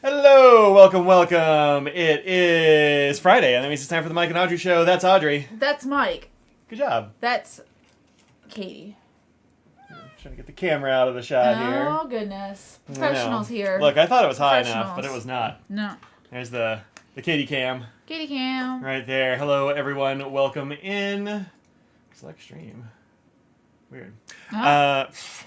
Hello, welcome. It is Friday, and that means it's time for the Mike and Audrey show. That's Audrey. That's Mike. Good job. That's Katie. Trying to get the camera out of the shot here. Oh, goodness. Professionals here. Look, I thought it was high enough, but it was not. No. There's the Katie cam. Katie cam. Right there. Hello, everyone. Welcome in. Select stream. Weird.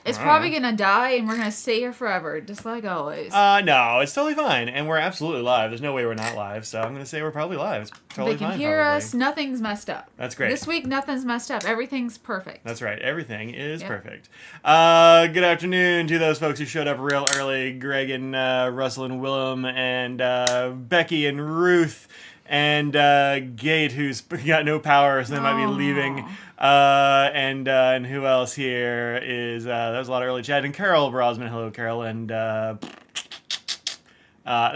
It's probably going to die, and we're going to stay here forever, just like always. No, it's totally fine. And we're absolutely live. There's no way we're not live, so I'm going to say we're probably live. It's totally they can fine, hear probably. us. Nothing's messed up. That's great. This week, nothing's messed up. Everything's perfect. That's right. Everything is perfect. Good afternoon to those folks who showed up real early. Greg and Russell and Willem and Becky and Ruth and Gate, who's got no power, so they might be leaving. And who else here is there's a lot of early chat, and Carol Brosman. Hello, Carol, and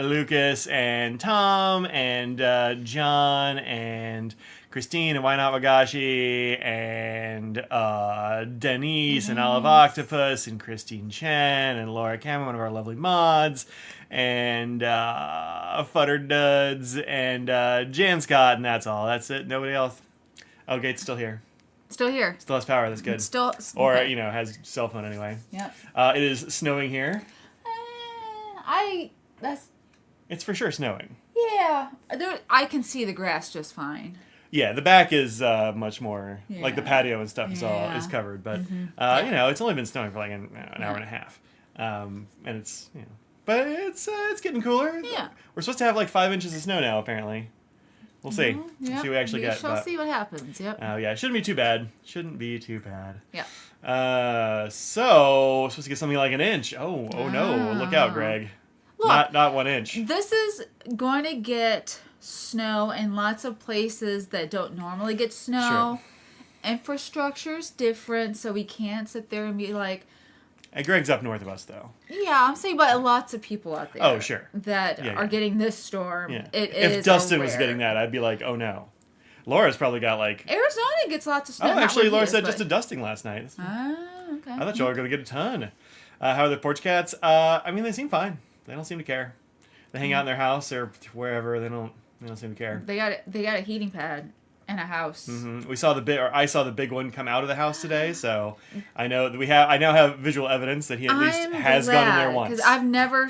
Lucas and Tom and John and Christine and Why Not Wagashi and Denise and Olive Octopus and Christine Chen and Laura Cameron, one of our lovely mods, and Futter Duds and Jan Scott, and that's all. That's it. Nobody else. Oh, Gate's still here. Still here. Still has power. That's good. Still. Or, has cell phone anyway. Yep. It is snowing here. It's for sure snowing. Yeah. I can see the grass just fine. Yeah, the back is much more, like the patio and stuff is covered. But, it's only been snowing for like an hour and a half. And it's, but it's getting cooler. Yeah. We're supposed to have like 5 inches of snow now, apparently. We'll see. Yep. See what we actually get. We shall see what happens. Yep. It shouldn't be too bad. Yeah. So, we're supposed to get something like an inch. Oh no. Look out, Greg. Look, not 1 inch. This is going to get snow in lots of places that don't normally get snow. Sure. Infrastructure's different, so we can't sit there and be like... And Greg's up north of us, though. Yeah, I'm saying about lots of people out there. Oh, sure. That are getting this storm. Yeah. If Dustin was getting that, I'd be like, oh no. Laura's probably got like... Arizona gets lots of snow. Oh, actually, Laura said just a dusting last night. Okay. I thought y'all were going to get a ton. How are the porch cats? They seem fine. They don't seem to care. They hang out in their house or wherever. They don't seem to care. They got a heating pad and a house. Mm-hmm. I saw the big one come out of the house today, so I know that I now have visual evidence that he at least has gone in there once. Because I've never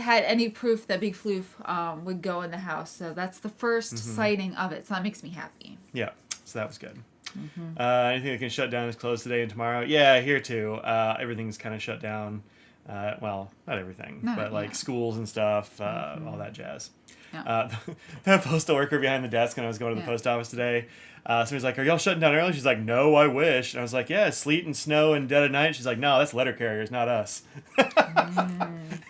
had any proof that Big Floof would go in the house, so that's the first sighting of it. So that makes me happy. Yeah, so that was good. Mm-hmm. Anything that can shut down is closed today and tomorrow. Yeah, here too. Everything's kind of shut down. Well, not everything, but like schools and stuff, all that jazz. Yeah. The postal worker behind the desk when I was going to the post office today, somebody's like, are y'all shutting down early? She's like, no, I wish. And I was like, yeah, sleet and snow and dead of night. She's like, no, that's letter carriers, not us.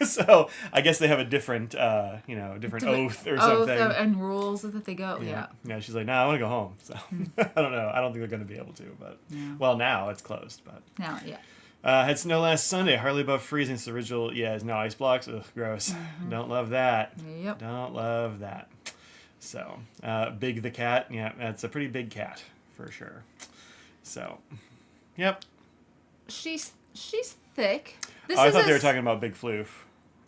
So I guess they have a different oath or something. And rules that they go, Yeah, she's like, no, I want to go home. So I don't know. I don't think they're going to be able to, but well, now it's closed. But now, had snow last Sunday, hardly above freezing. It's the original, it's no ice blocks. Ugh, gross. Don't love that. Yep. Don't love that. So, Big the cat. Yeah, that's a pretty big cat, for sure. So, yep. She's thick. I thought they were talking about Big Floof.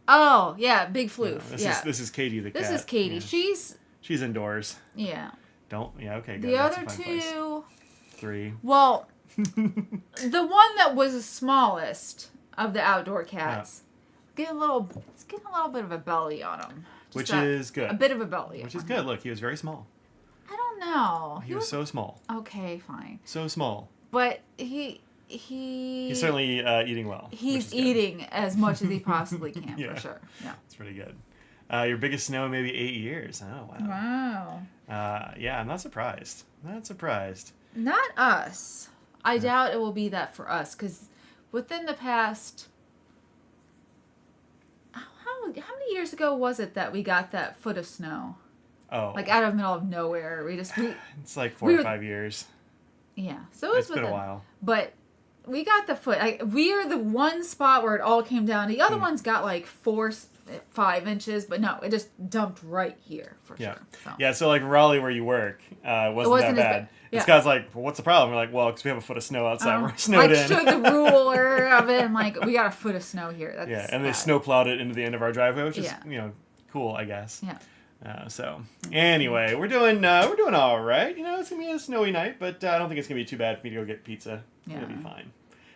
Oh, yeah, Big Floof. This is Katie the cat. This is Katie. Yeah. She's indoors. Yeah. Okay, good. The other two... 3. Well... the one that was the smallest of the outdoor cats, getting a little bit of a belly on him, which is good. A bit of a belly, which is good. Look, he was very small. I don't know. He was so small. Okay, fine. So small. But he's certainly eating well. He's eating as much as he possibly can, for sure. Yeah, it's pretty good. Your biggest snow in maybe 8 years. Oh wow. Wow. I'm not surprised. Not us. I doubt it will be that for us, because within the past, how many years ago was it that we got that foot of snow? Oh, like out of the middle of nowhere. It's like 4 or 5 years. Yeah, so it's been a while. But we got the foot. We are the one spot where it all came down. The other one's got like 4-5 inches, but no, it just dumped right here for sure. So like Raleigh, where you work, wasn't that bad. Yeah. Scott's like, well, what's the problem? We're like, well, because we have a foot of snow outside. We're snowed in. Showed the ruler of it, and like, we got a foot of snow here. That's and they snow plowed it into the end of our driveway, which is, cool, I guess. Yeah. So anyway, we're doing all right. You know, it's gonna be a snowy night, but I don't think it's gonna be too bad for me to go get pizza. Yeah. It'll be fine.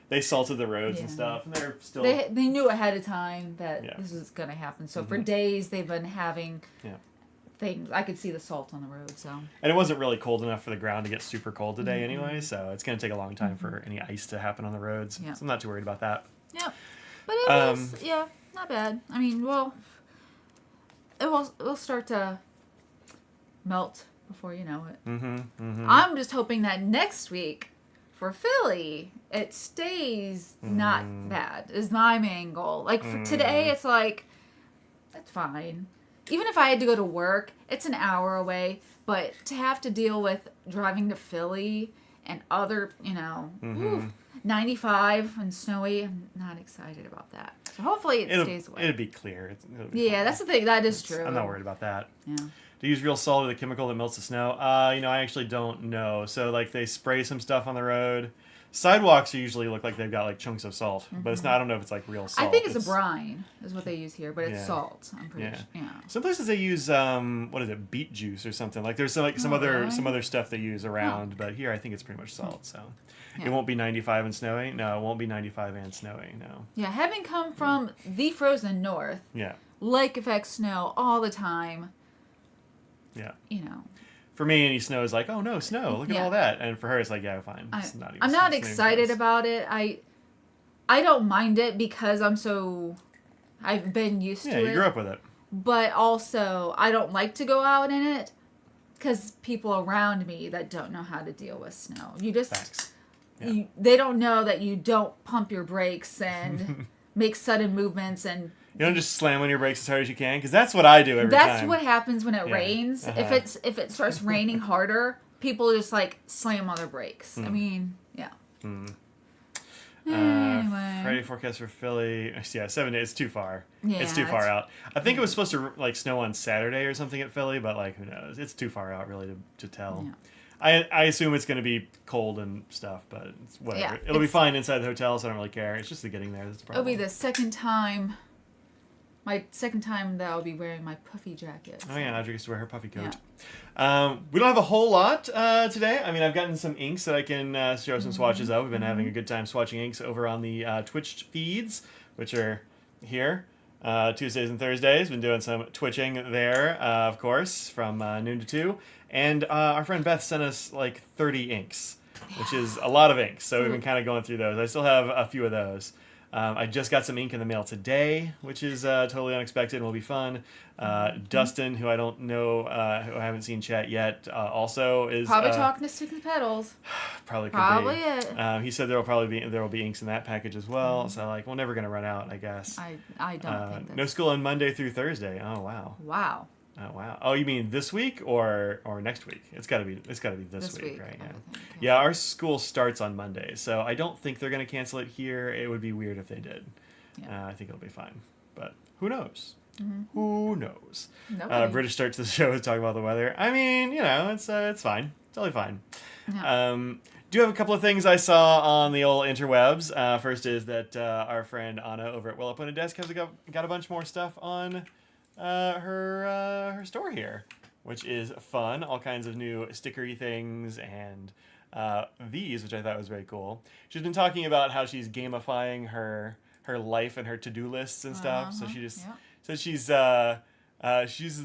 They salted the roads and Yeah. stuff, and they're still. They knew ahead of time that Yeah. this was going to happen. So for days they've been having things. I could see the salt on the road. So. And it wasn't really cold enough for the ground to get super cold today anyway, so it's going to take a long time for any ice to happen on the roads. Yeah. So I'm not too worried about that. Yeah, but it was not bad. I mean, well, it'll start to melt before you know it. I'm just hoping that next week for Philly it stays not bad. Is my main goal. Like for today, it's like it's fine. Even if I had to go to work, it's an hour away. But to have to deal with driving to Philly and other, 95 and snowy, I'm not excited about that. So hopefully it stays away. It'll be clear. It'll be fine. That's the thing. That is true. I'm not worried about that. Yeah. Do you use real salt or the chemical that melts the snow? I actually don't know. So, like, they spray some stuff on the road. Sidewalks usually look like they've got, like, chunks of salt. But it's not, I don't know if it's, like, real salt. I think it's a brine is what they use here, but it's Yeah. salt. I'm pretty sure. Yeah. Some places they use, what is it, beet juice or something. Like, there's some other stuff they use around. But here I think it's pretty much salt, so. Yeah. It won't be 95 and snowy? No, it won't be 95 and snowy, no. Yeah, having come from the frozen north, Yeah. lake effect snow all the time, Yeah. For For me, any snow is like, oh no, snow! Look at all that. And for her, it's like, yeah, fine. It's not even, I'm not it's excited close. about it. I don't mind it because I've been used to it. Yeah, you grew up with it. But also, I don't like to go out in it because people around me that don't know how to deal with snow. You just Facts. Yeah. they don't know that you don't pump your brakes and make sudden movements and. You don't just slam on your brakes as hard as you can, because that's what I do every time. That's what happens when it rains. Uh-huh. If it starts raining harder, people just like slam on their brakes. I mean, yeah. Anyway. Friday forecast for Philly. Yeah, 7 days. It's too far. Yeah, it's too far out. I think it was supposed to like snow on Saturday or something at Philly, but like who knows? It's too far out really to tell. Yeah. I assume it's going to be cold and stuff, but it's whatever. Yeah, It'll be fine inside the hotel, so I don't really care. It's just the getting there that's the problem. It'll be the second time. My second time that I'll be wearing my puffy jacket. Oh yeah, Audrey gets to wear her puffy coat. Yeah. We don't have a whole lot today. I mean, I've gotten some inks that I can show some swatches of. We've been having a good time swatching inks over on the Twitch feeds, which are here. Tuesdays and Thursdays. Been doing some twitching there, of course, from noon to 2. And our friend Beth sent us like 30 inks, which is a lot of inks. So we've been kind of going through those. I still have a few of those. I just got some ink in the mail today, which is totally unexpected and will be fun. Dustin, who I don't know, who I haven't seen chat yet, also is Probably talking to Sticks and Petals. Probably it. He said there will be inks in that package as well. So like we're never gonna run out, I guess. I don't think that's... No school on Monday through Thursday. Oh wow. Wow. Oh wow. Oh, you mean this week or next week? It's gotta be this week, right? Yeah. Yeah, our school starts on Monday, so I don't think they're gonna cancel it here. It would be weird if they did. Yeah. I think it'll be fine, but who knows? Who knows? British start to the show is talking about the weather. I mean, it's fine. It's totally fine. Yeah. Do have a couple of things I saw on the old interwebs. First is that our friend Anna over at Well Up on a Desk has got a bunch more stuff on her store here, which is fun. All kinds of new stickery things and these, which I thought was very cool. She's been talking about how she's gamifying her life and her to-do lists and stuff. So she just she uses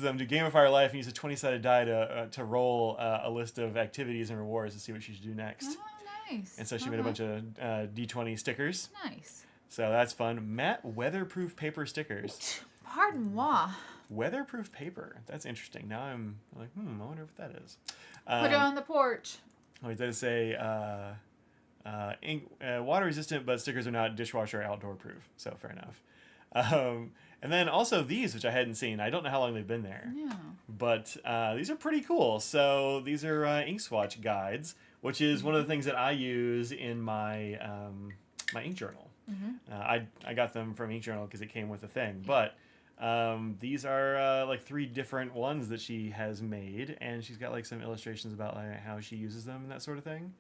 them to gamify her life and use a 20-sided die to roll a list of activities and rewards to see what she should do next. Oh, nice. And so she made a bunch of D20 stickers. Nice. So that's fun. Matte weatherproof paper stickers. Pardon moi. Weatherproof paper. That's interesting. Now I'm like, I wonder what that is. Put it on the porch. Oh, it does say water resistant, but stickers are not dishwasher outdoor proof. So fair enough. And then also these, which I hadn't seen. I don't know how long they've been there. Yeah. But these are pretty cool. So these are ink swatch guides, which is one of the things that I use in my my ink journal. I got them from Ink Journal because it came with a thing. But these are like 3 different ones that she has made, and she's got like some illustrations about like how she uses them and that sort of thing.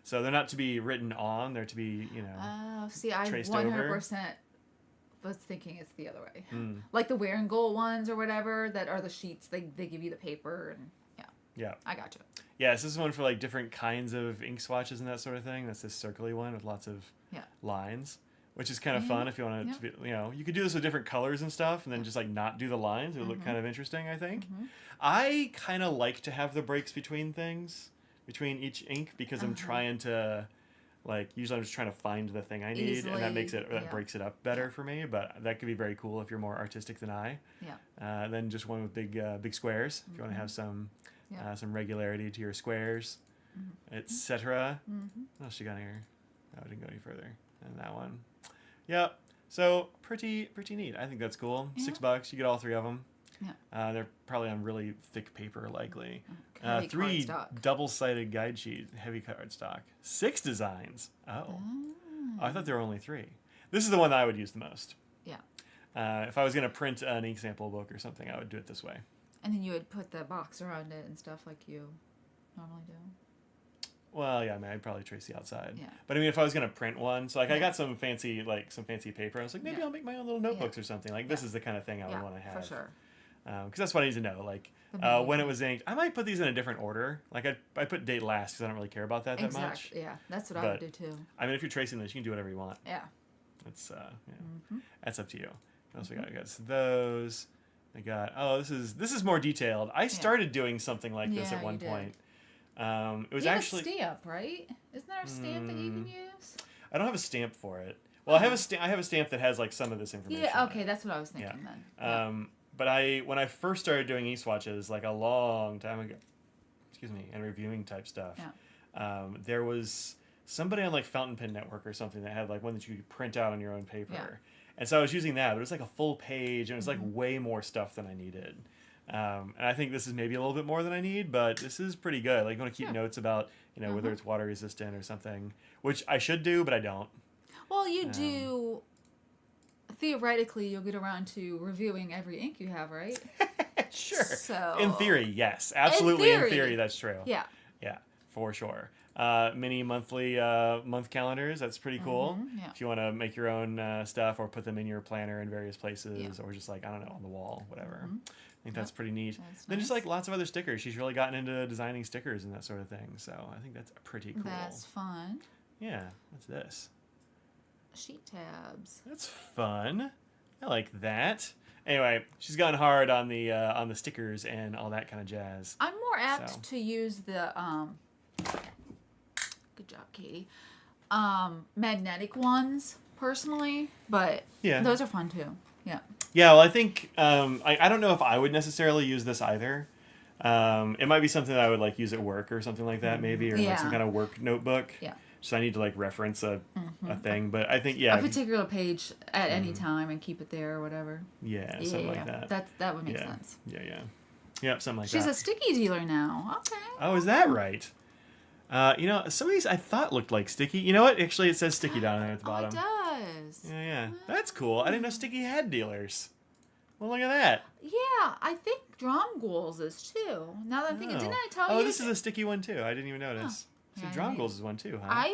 So they're not to be written on; they're to be See, I traced 100% was thinking it's the other way. Like the Wear and Gold ones or whatever that are the sheets. They give you the paper and Yeah. I got you. Yeah, so this is one for like different kinds of ink swatches and that sort of thing. That's this circly one with lots of lines, which is kind of fun if you want to, you could do this with different colors and stuff and then just like not do the lines. It would look kind of interesting, I think. I kind of like to have the breaks between things, between each ink, because I'm trying to, like, usually I'm just trying to find the thing I need, and that makes it, that breaks it up better for me, but that could be very cool if you're more artistic than I. Then just one with big squares, if you want to have some regularity to your squares, etc. What else you got here? Oh, I didn't go any further. And that one. Yep. So pretty neat. I think that's cool. $6. You get all 3 of them. They're probably on really thick paper, likely. 3 double-sided guide sheet, heavy cardstock. 6 designs. Oh, I thought there were only 3. This is the one that I would use the most. If I was going to print an ink sample book or something, I would do it this way. And then you would put the box around it and stuff like you normally do. Well, yeah, I mean, I'd probably trace the outside. But I mean, if I was going to print one, so like I got some fancy paper. I was like, maybe I'll make my own little notebooks or something. Like this is the kind of thing I would want to have. For sure. Because that's what I need to know. Like when it was inked, I might put these in a different order. Like I put date last because I don't really care about that much. Yeah, that's what I would do too. I mean, if you're tracing this, you can do whatever you want. Yeah. That's that's up to you. What else we got? We got those. I got this is more detailed. I started doing something like this at one point. It was actually a stamp, right? Isn't there a stamp that you can use? I don't have a stamp for it. Well, I have a stamp that has like some of this information. Yeah, okay, that's what I was thinking then. But when I first started doing e-swatches like a long time ago, and reviewing type stuff, there was somebody on like Fountain Pen Network or something that had like one that you could print out on your own paper. And so I was using that, but it was like a full page, and it was like way more stuff than I needed. And I think this is maybe a little bit more than I need, but this is pretty good. Like, you want to keep notes about, whether it's water resistant or something, which I should do, but I don't. Well, you do. Theoretically, you'll get around to reviewing every ink you have, right? Sure. So, in theory, yes, absolutely. In theory, that's true. Yeah. Yeah, for sure. Mini monthly month calendars. That's pretty cool. If you want to make your own stuff or put them in your planner in various places, or just like, I don't know, on the wall, whatever. I think that's pretty neat. Then just like lots of other stickers. She's really gotten into designing stickers and that sort of thing. So I think that's pretty cool. That's fun. Yeah. What's this? Sheet tabs. That's fun. I like that. Anyway, she's gone hard on the stickers and all that kind of jazz. I'm more apt to use the good job, Katie. Magnetic ones personally, but those are fun too. Yeah. Yeah, well, I think I don't know if I would necessarily use this either. It might be something that I would like use at work or something like that, maybe, or like some kind of work notebook. Yeah. So I need to like reference a thing, but I think a particular page at any time and keep it there or whatever. Yeah, something like that. That would make sense. Yeah, something like that. She's a sticky dealer now. Okay. Oh, is that right? Some of these I thought looked like sticky. You know what? Actually, it says sticky down there at the bottom. It does. Yeah. That's cool. I didn't know sticky had dealers. Well, look at that. Yeah, I think Drum Ghouls is too. Now that I'm thinking, didn't I tell you? Oh, this is a sticky one too. I didn't even notice. So Drum Ghouls is one too, huh?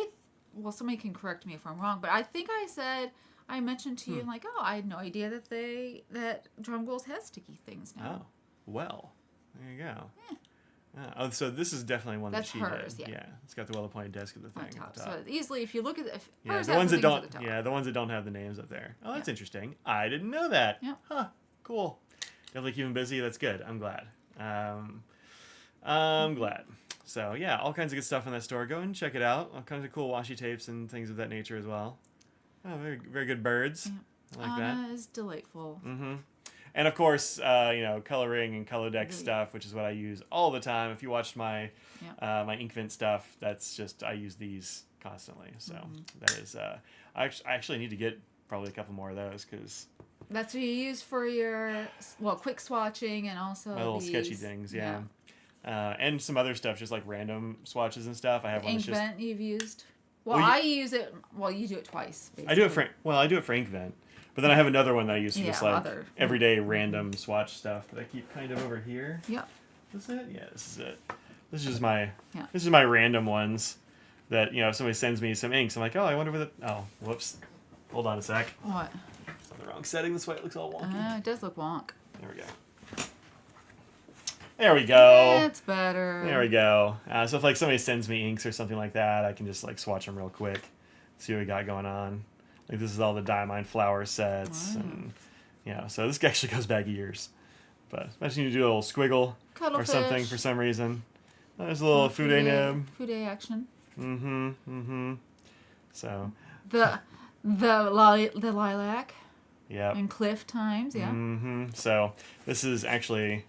Well, somebody can correct me if I'm wrong, but I think I mentioned to you, like, I had no idea that Drum Ghouls has sticky things now. Oh, well, there you go. Yeah. So this is definitely one that she hers, did. Yeah, it's got the well-appointed desk at the thing at the top. So easily, if you look at the ones that don't, the ones that don't have the names up there. Oh, that's interesting. I didn't know that. Yeah. Huh. Cool. Definitely keep them busy. That's good. I'm glad. I'm glad. So yeah, all kinds of good stuff in that store. Go and check it out. All kinds of cool washi tapes and things of that nature as well. Oh, very very good birds. Yeah. I like that. It's delightful. Mm-hmm. And of course, coloring and color deck stuff, which is what I use all the time. If you watched my my Inkvent stuff, that's just I use these constantly. So that is I actually need to get probably a couple more of those because that's what you use for your quick swatching and also my little sketchy things. Yeah. And some other stuff, just like random swatches and stuff. I have one that's just Inkvent you've used. Well, I use it. Well, you do it twice. Basically. I do it for Inkvent, but then I have another one that I use for just like everyday random swatch stuff that I keep kind of over here. Yep. Is this it? Yeah, this is it. This is my random ones that if somebody sends me some inks, I'm like, oh, I wonder where oh, whoops, hold on a sec. What? It's on the wrong setting. That's why it looks all wonky. It does look wonk. There we go. There we go. That's better. There we go. So if like somebody sends me inks or something like that, I can just like swatch them real quick, see what we got going on. Like this is all the Diamond flower sets, and so this actually goes back years. But imagine you do a little squiggle or something for some reason. There's a little fude nib. Fude action. So the lilac. Yeah. And cliff times, yeah. So this is actually,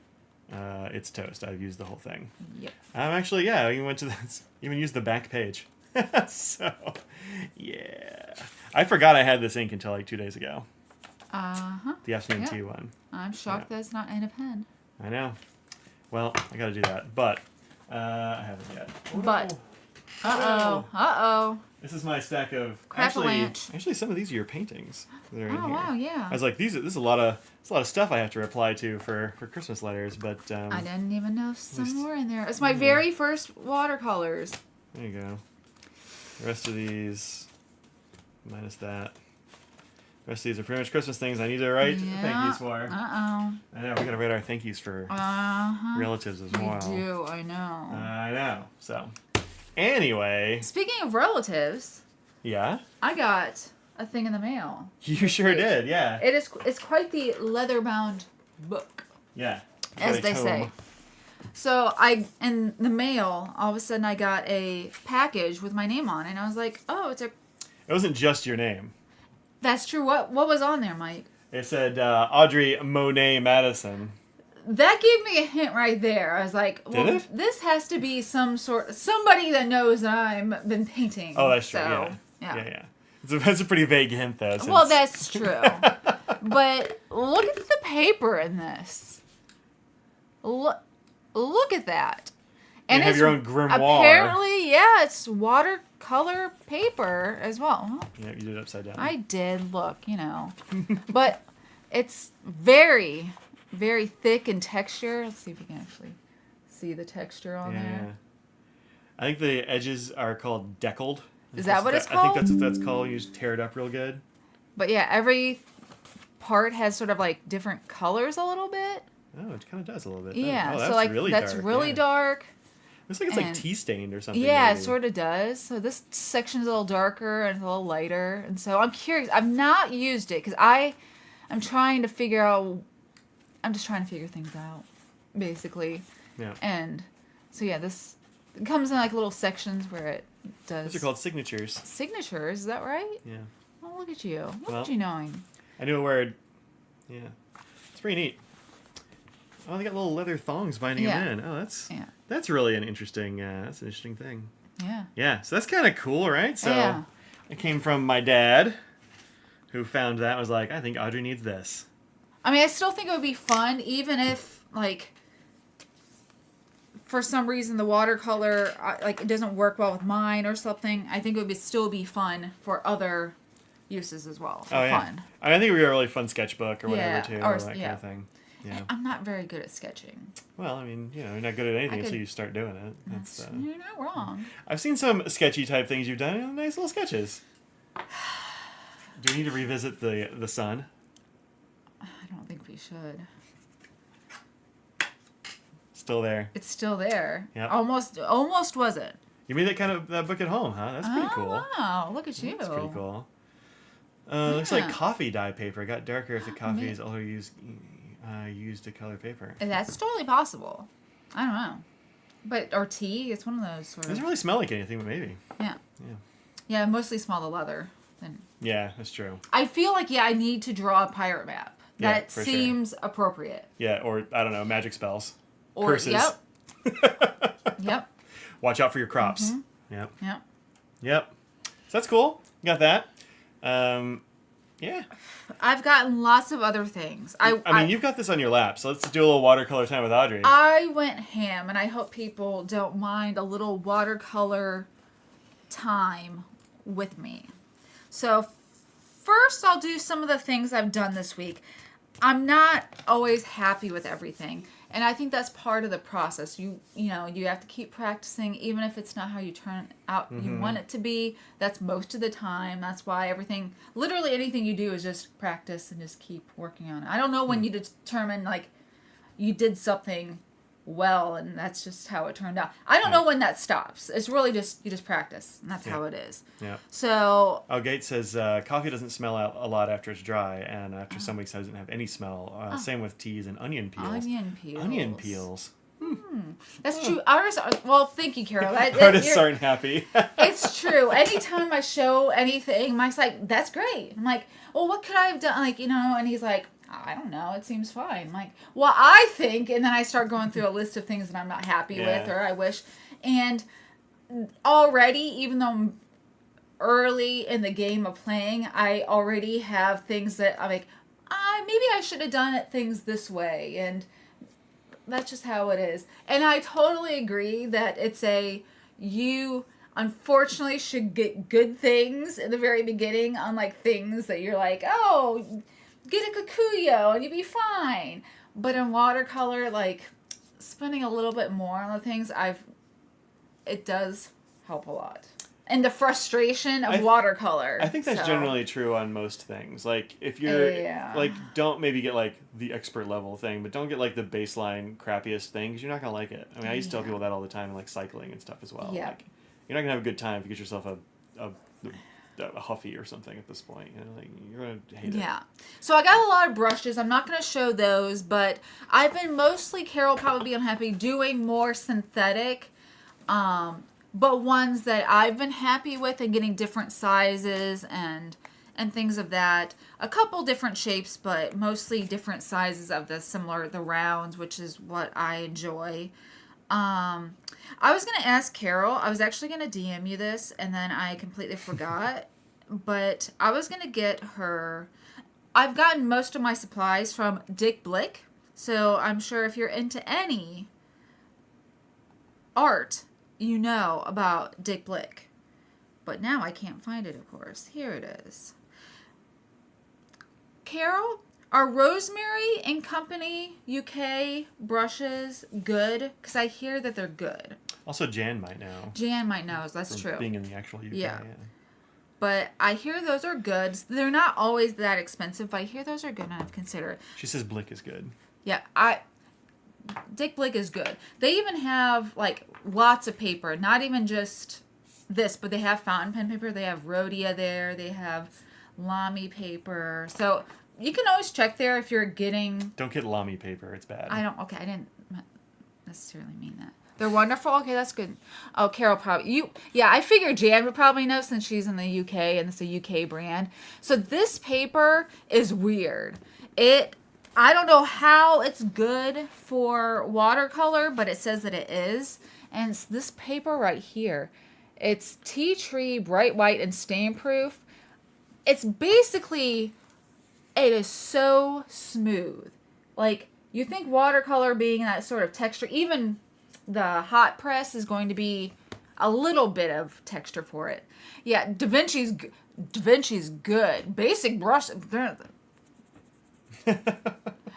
it's toast. I've used the whole thing. Yep. I'm actually, even went to this, even used the back page. So, yeah. I forgot I had this ink until like 2 days ago. The afternoon tea one. I'm shocked that it's not in a pen. I know. Well, I got to do that, but I haven't yet. But, uh-oh. This is my stack of Crap-a-lanch. actually some of these are your paintings that are in here. Wow, yeah. I was like, this is a lot of stuff I have to reply to for Christmas letters, but I didn't even know some were in there. It's my very first watercolors. There you go. The rest of these, minus that. The rest of these are pretty much Christmas things I need to write thank yous for. I know, we gotta write our thank yous for relatives as well. We do, I know. I know. So, anyway. Speaking of relatives. Yeah? I got a thing in the mail. You sure did, yeah. It's quite the leather-bound book. Yeah. As they say. So in the mail, all of a sudden I got a package with my name on it, and I was like, oh, It wasn't just your name. That's true. What was on there, Mike? It said Audrey Monet Madison. That gave me a hint right there. I was like, well, this has to be somebody that knows that I've been painting. Oh, that's true. So, yeah. That's a pretty vague hint, though. Well, that's true. But look at the paper in this. Look at that. And you have your own grimoire. Apparently, it's watercolor paper as well. Yeah, you did it upside down. I did, look, But it's very, very thick in texture. Let's see if you can actually see the texture on there. I think the edges are called deckled. Is that what it's called? I think that's what that's called. You just tear it up real good. But yeah, every part has sort of like different colors a little bit. Oh, it kind of does a little bit. Yeah, that's so like really that's dark. really dark. Looks like it's like tea stained or something. Yeah, maybe. It sort of does. So this section's a little darker and a little lighter, and so I'm curious. I've not used it because I'm trying to figure out. I'm just trying to figure things out, basically. Yeah. And so this it comes in like little sections where it does. Those are called signatures. Signatures, is that right? Yeah. Oh, look at you! Look at you knowing. I knew a word. Yeah, it's pretty neat. Oh, they got little leather thongs binding them in. Oh, that's really an interesting. That's an interesting thing. Yeah. Yeah. So that's kind of cool, right? So it came from my dad, who found that and was like, I think Audrey needs this. I mean, I still think it would be fun, even if like for some reason the watercolor it doesn't work well with mine or something. I think it would still be fun for other uses as well. For fun. I think it would be a really fun sketchbook or whatever too, or that kind of thing. Yeah. I'm not very good at sketching. Well, I mean, you're not good at anything until you start doing it. You're not wrong. I've seen some sketchy type things you've done. Nice little sketches. Do we need to revisit the sun? I don't think we should. Still there. It's still there. Yep. Almost wasn't. You made that book at home, huh? That's pretty cool. Wow, look at you. That's pretty cool. Looks like coffee dye paper. It got darker if the coffee is all used to color paper. That's totally possible. I don't know. Or tea. It's one of those sort of... It doesn't really smell like anything, but maybe. Yeah. Yeah, I mostly smell the leather. Yeah, that's true. I feel like, I need to draw a pirate map. That seems appropriate. Yeah, or, I don't know, magic spells. Or, curses. Yep. Watch out for your crops. Mm-hmm. Yep. So that's cool. You got that. Yeah. I've gotten lots of other things. I mean, you've got this on your lap, so let's do a little watercolor time with Audrey. I went ham, and I hope people don't mind a little watercolor time with me. So first, I'll do some of the things I've done this week. I'm not always happy with everything. And I think that's part of the process. You know, you have to keep practicing, even if it's not how you turn out you want it to be. That's most of the time. That's why literally anything you do is just practice and just keep working on it. I don't know when you determine, like, you did something well and that's just how it turned out. I don't know when that stops. It's really just, you just practice, and that's how it is. Yeah. So... Oh, Gates says coffee doesn't smell out a lot after it's dry, and after some weeks it doesn't have any smell. Same with teas and onion peels. Onion peels. That's true. Artists are, well, thank you, Carol. Artists aren't happy. It's true. Anytime I show anything, Mike's like, that's great. I'm like, well, what could I have done? Like, you know, and he's like, I don't know. It seems fine. I'm like, well, I think, and then I start going through a list of things that I'm not happy with or I wish. And already, even though I'm early in the game of playing, I already have things that I'm like, maybe I should have done things this way. And that's just how it is. And I totally agree that you unfortunately should get good things in the very beginning, unlike things that you're like, oh, get a Kikuyo and you'll be fine. But in watercolor, like, spending a little bit more on the things, it does help a lot. And the frustration of watercolor. I think that's generally true on most things. Like, if you're, like, don't maybe get, like, the expert level thing, but don't get, like, the baseline crappiest thing, because you're not going to like it. I mean, I used to tell people that all the time, like, cycling and stuff as well. Yeah. Like, you're not going to have a good time if you get yourself a Huffy or something at this point. You know, like, you're going to hate it. Yeah. So I got a lot of brushes. I'm not going to show those, but I've been mostly, Carol probably be unhappy, doing more synthetic, but ones that I've been happy with and getting different sizes and things of that. A couple different shapes, but mostly different sizes of the rounds, which is what I enjoy. I was going to ask Carol, I was actually going to DM you this, and then I completely forgot, but I was going to get her, I've gotten most of my supplies from Dick Blick, so I'm sure if you're into any art, you know about Dick Blick. But now I can't find it, of course. Here it is. Carol, are Rosemary and Company UK brushes good? Because I hear that they're good. Also, Jan might know. Jan might know. That's true. Being in the actual UK. Yeah. But I hear those are good. They're not always that expensive, but I hear those are good and I've considered it. She says Blick is good. Yeah, Dick Blick is good. They even have, like, lots of paper. Not even just this, but they have fountain pen paper. They have Rhodia there. They have Lamy paper. So you can always check there if you're getting... Don't get Lamy paper. It's bad. I didn't necessarily mean that. They're wonderful. Okay, that's good. Oh, Carol probably... I figured Jan would probably know since she's in the UK and it's a UK brand. So this paper is weird. I don't know how it's good for watercolor, but it says that it is. And it's this paper right here. It's tea tree, bright white, and stain proof. It's basically... It is so smooth. Like, you think watercolor being that sort of texture, even the hot press is going to be a little bit of texture for it. Yeah, Da Vinci's good. Basic brush. But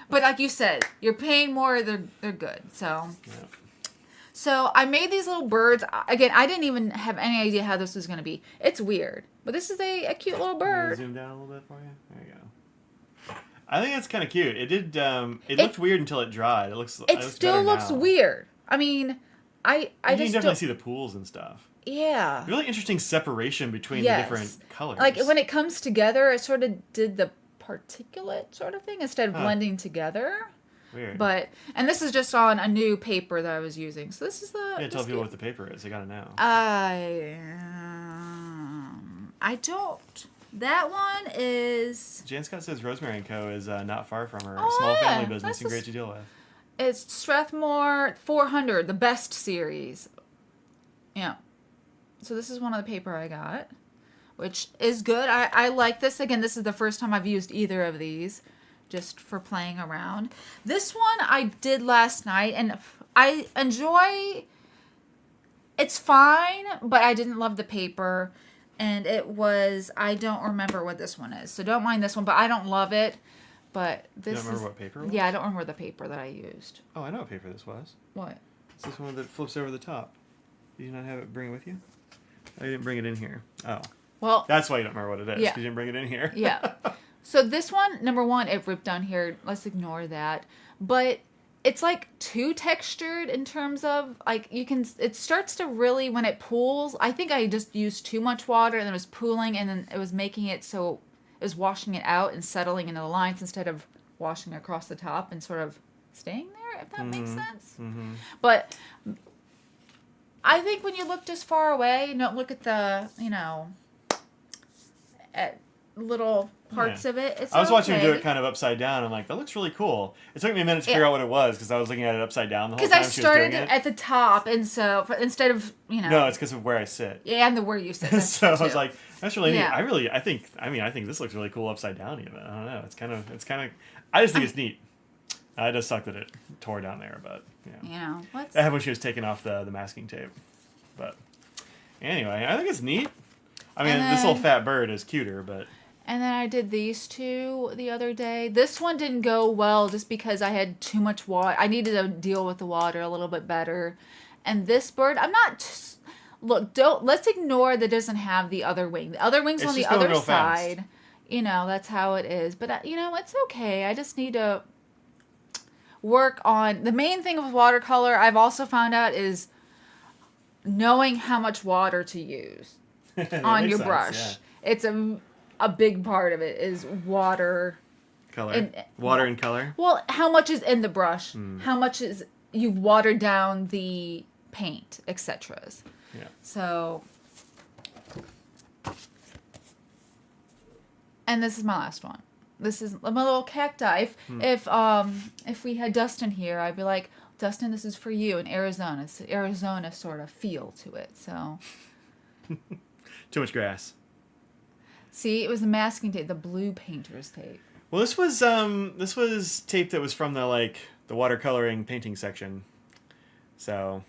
like you said, you're paying more, they're good. So, So I made these little birds. Again, I didn't even have any idea how this was going to be. It's weird. But this is a cute little bird. Zoom down a little bit for you. There you go. I think it's kind of cute. It did. It looked weird until it dried. It still looks weird. I mean, I you can definitely see the pools and stuff. Yeah. Really interesting separation between the different colors. Like when it comes together, it sort of did the particulate sort of thing instead of blending together. Weird. And this is just on a new paper that I was using. So this is the. Yeah, tell people what the paper is. I gotta know. I don't. That one is... Jan Scott says Rosemary & Co. is not far from her. Small family business and great to deal with. It's Strathmore 400, the best series. Yeah. So this is one of the paper I got, which is good. I like this. Again, this is the first time I've used either of these, just for playing around. This one I did last night, and I enjoy... It's fine, but I didn't love the paper. And it was, I don't remember what this one is, so don't mind this one, but I don't love it. But You this don't remember what paper it was? Yeah, I don't remember the paper that I used. Oh, I know what paper this was. What? It's this one that flips over the top. Did you not have it bring it with you? Oh, you didn't bring it in here. Oh. Well, That's why you don't remember what it is. Yeah. 'Cause you didn't bring it in here. Yeah. So this one, number one, it ripped down here. Let's ignore that. But it's like too textured in terms of like it starts to really, when it pools, I think I just used too much water and it was pooling and then it was making it so it was washing it out and settling into the lines instead of washing across the top and sort of staying there, if that makes sense. Mm-hmm. But I think when you look just far away and don't look at the, at little parts of it, it's I was watching him do okay. it kind of upside down. I'm like, that looks really cool. It took me a minute to figure out what it was because I was looking at it upside down the whole Because time I she was doing started it. at the top, and so instead of No, it's because of where I sit. yeah, and the where you sit. That's So I true, was too. like, that's really neat. Yeah. I think this looks really cool upside down even. I don't know. It's kind of, I just think it's neat. I just sucked that it tore down there, but yeah. What's I had when she was taking off the masking tape. But anyway, I think it's neat. I mean, this little fat bird is cuter, but... And then I did these two the other day. This one didn't go well just because I had too much water. I needed to deal with the water a little bit better. And this bird, let's ignore that it doesn't have the other wing. The other wing's on the other side. That's how it is. But, it's okay. I just need to work on... The main thing with watercolor, I've also found out, is knowing how much water to use on your brush. Yeah. It's a big part of it is water. Color. Water and color? Well, how much is in the brush? How much is you've watered down the paint, etc. Yeah. So, and this is my last one. This is my little cacti. If we had Dustin here, I'd be like, Dustin, this is for you in Arizona. It's Arizona sort of feel to it. So, Too much grass. see, it was the masking tape, the blue painter's tape. Well, this was tape that was from the watercoloring painting section. So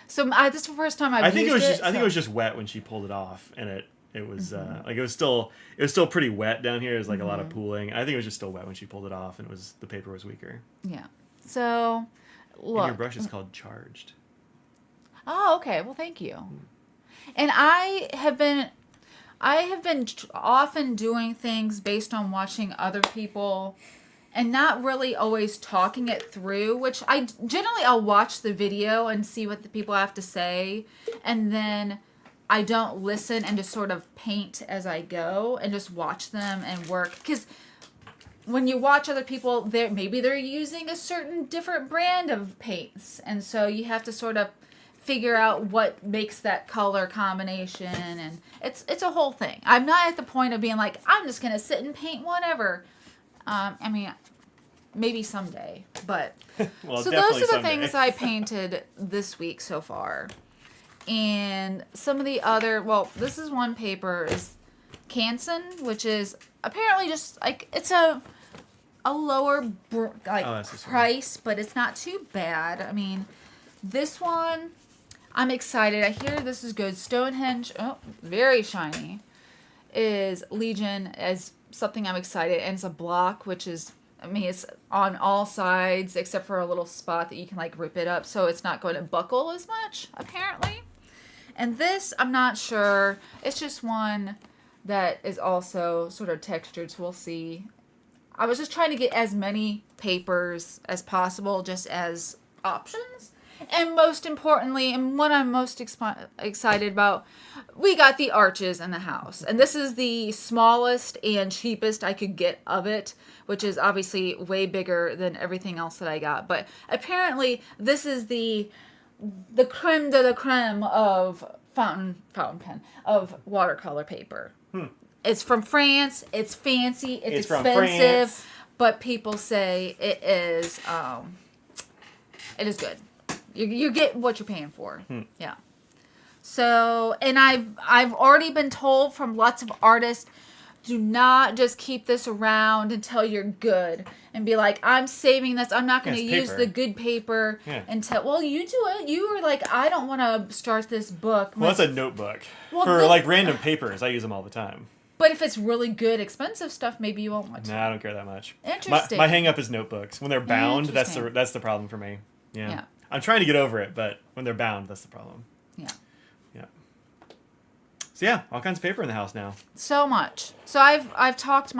this is the first time I've used it. I think it was just wet when she pulled it off, and it was it was still pretty wet down here. It was like a lot of pooling. I think it was just still wet when she pulled it off, and the paper was weaker. Yeah. So, look. And your brush is called Charged. Oh, okay. Well, thank you. And I have been often doing things based on watching other people and not really always talking it through, which I'll watch the video and see what the people have to say. And then I don't listen and just sort of paint as I go and just watch them and work. Because when you watch other people, maybe they're using a certain different brand of paints. And so you have to sort of figure out what makes that color combination, and it's a whole thing. I'm not at the point of being like, I'm just gonna sit and paint whatever. I mean, maybe someday, but Well, so those are the things I painted this week so far. And some of the other, this is one paper is Canson, which is apparently just like it's a lower price, but it's not too bad. I mean, this one, I'm excited. I hear this is good. Stonehenge, very shiny, is Legion as something I'm excited. And it's a block, which is, it's on all sides except for a little spot that you can rip it up. So it's not going to buckle as much, apparently. And this, I'm not sure. It's just one that is also sort of textured, so we'll see. I was just trying to get as many papers as possible just as options. And most importantly, and what I'm most excited about, we got the arches in the house. And this is the smallest and cheapest I could get of it, which is obviously way bigger than everything else that I got. But apparently, this is the creme de la creme of fountain pen, of watercolor paper. It's from France. It's fancy. It's expensive. But people say it is good. You get what you're paying for. Yeah. So, and I've already been told from lots of artists, do not just keep this around until you're good and be like, I'm saving this. I'm not going to use the good paper until, well, you do it. You were like, I don't want to start this book. Well, that's a notebook. For random papers. I use them all the time. But if it's really good, expensive stuff, maybe you won't want to. No, I don't care that much. Interesting. My hang up is notebooks. When they're bound, that's Interesting. the problem for me. Yeah. I'm trying to get over it, but when they're bound, that's the problem. Yeah. Yeah. So yeah, all kinds of paper in the house now. So much. So I've talked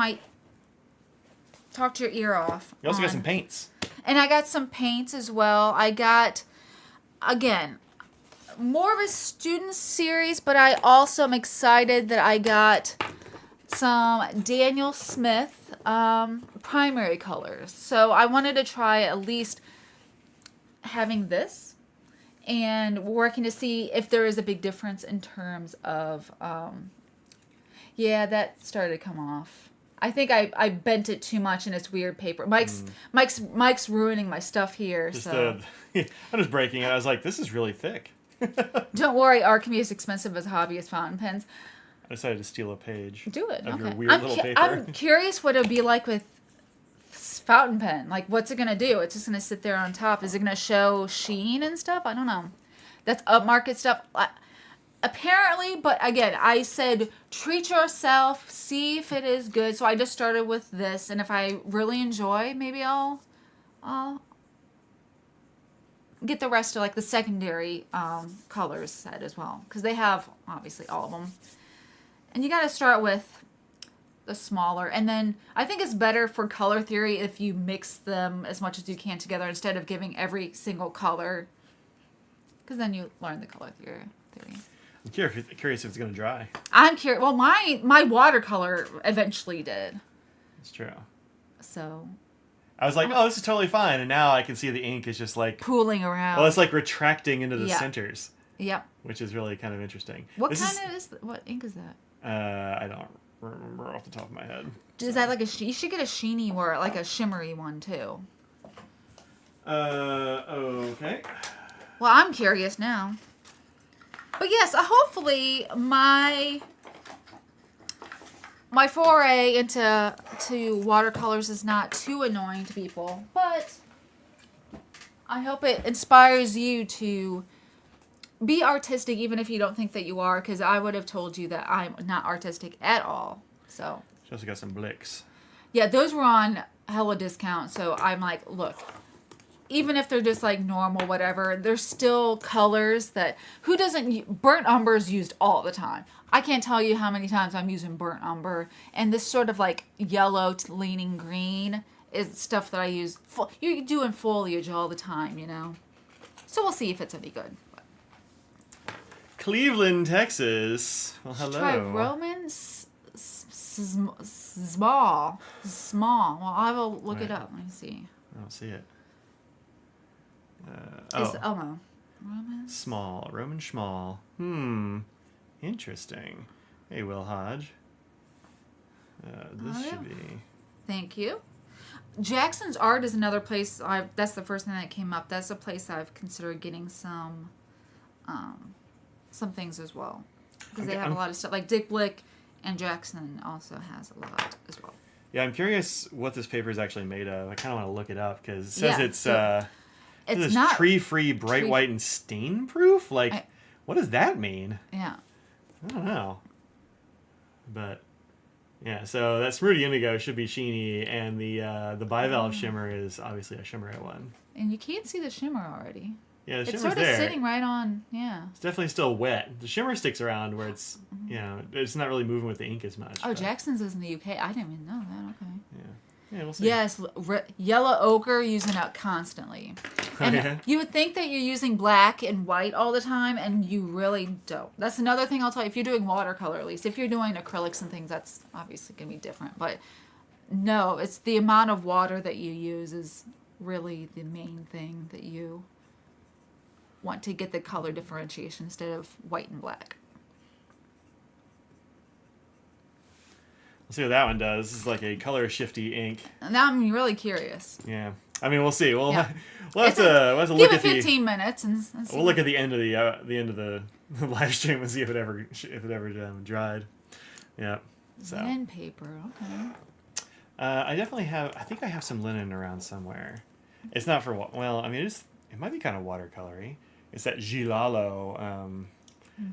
your ear off. You also got some paints. And I got some paints as well. I got, again, more of a student series, but I also am excited that I got some Daniel Smith primary colors. So I wanted to try at least having this and working to see if there is a big difference in terms of, yeah, that started to come off. I think I bent it too much in its weird paper. Mike's ruining my stuff here. So I'm just breaking it. I was like, this is really thick. don't worry, art can be as expensive as hobbyist fountain pens. I decided to steal a page. Do it. Of Okay. your weird little paper. I'm curious what it'll be like with fountain pen. Like, what's it gonna do? It's just gonna sit there on top. Is it gonna show sheen and stuff? I don't know. That's upmarket stuff. Apparently, but again, I said treat yourself, see if it is good. So I just started with this, and if I really enjoy, maybe I'll get the rest of like the secondary colors set as well, because they have obviously all of them. And you got to start with the smaller, and then I think it's better for color theory if you mix them as much as you can together instead of giving every single color, because then you learn the color theory. I'm curious if it's going to dry. I'm curious. Well, my watercolor eventually did. It's true. So I was like, oh, this is totally fine. And now I can see the ink is just like pooling around. Well, it's like retracting into the Yeah. centers. Yep. Which is really kind of interesting. What ink is that? I don't remember off the top of my head. Is that like you should get a sheeny or like a shimmery one too. Okay. Well, I'm curious now. But yes, hopefully my foray into watercolors is not too annoying to people. But I hope it inspires you to be artistic, even if you don't think that you are, because I would have told you that I'm not artistic at all. So She also got some Blicks. yeah, those were on hella discount. So I'm like, look, even if they're just like normal, whatever, there's still colors that burnt umber is used all the time. I can't tell you how many times I'm using burnt umber, and this sort of like yellow to leaning green is stuff that I use. You're doing foliage all the time, you know. So we'll see if it's any good. Cleveland, Texas. Well, hello. Try Roman small. Well, I will look it up. Let me see. I don't see it. No. Roman? Small. Roman Schmall. Interesting. Hey, Will Hodge. This should be... Thank you. Jackson's Art is another place. That's the first thing that came up. That's a place I've considered getting some things as well, because they have a lot of stuff. Like Dick Blick and Jackson also has a lot as well. Yeah, I'm curious what this paper is actually made of. I kind of want to look it up because it says it's not tree-free, bright white, and stain-proof. Like, what does that mean? Yeah. I don't know. But yeah, so that Smoothie Indigo should be sheeny, and the bivalve shimmer is obviously a shimmer one. And you can't see the shimmer already. Yeah, the shimmer's It's sort of there. sitting right on. Yeah. It's definitely still wet. The shimmer sticks around where it's it's not really moving with the ink as much. Oh, Jackson's is in the UK. I didn't even know that. Okay. Yeah, we'll see. Yes, yellow ochre using it constantly. And you would think that you're using black and white all the time, and you really don't. That's another thing I'll tell you. If you're doing watercolor, at least. If you're doing acrylics and things, that's obviously going to be different. But no, it's the amount of water that you use is really the main thing that you want to get the color differentiation instead of white and black. We'll see what that one does. This is like a color shifty ink. Now I'm really curious. Yeah. I mean, we'll see. We'll have Give to look it at 15 minutes and see. We'll look at the end of the live stream and see if it ever dried. Yeah. So. Linen paper. Okay. I definitely have. I think I have some linen around somewhere. It's not for well. I mean, it might be kind of watercolory. It's that Gilalo.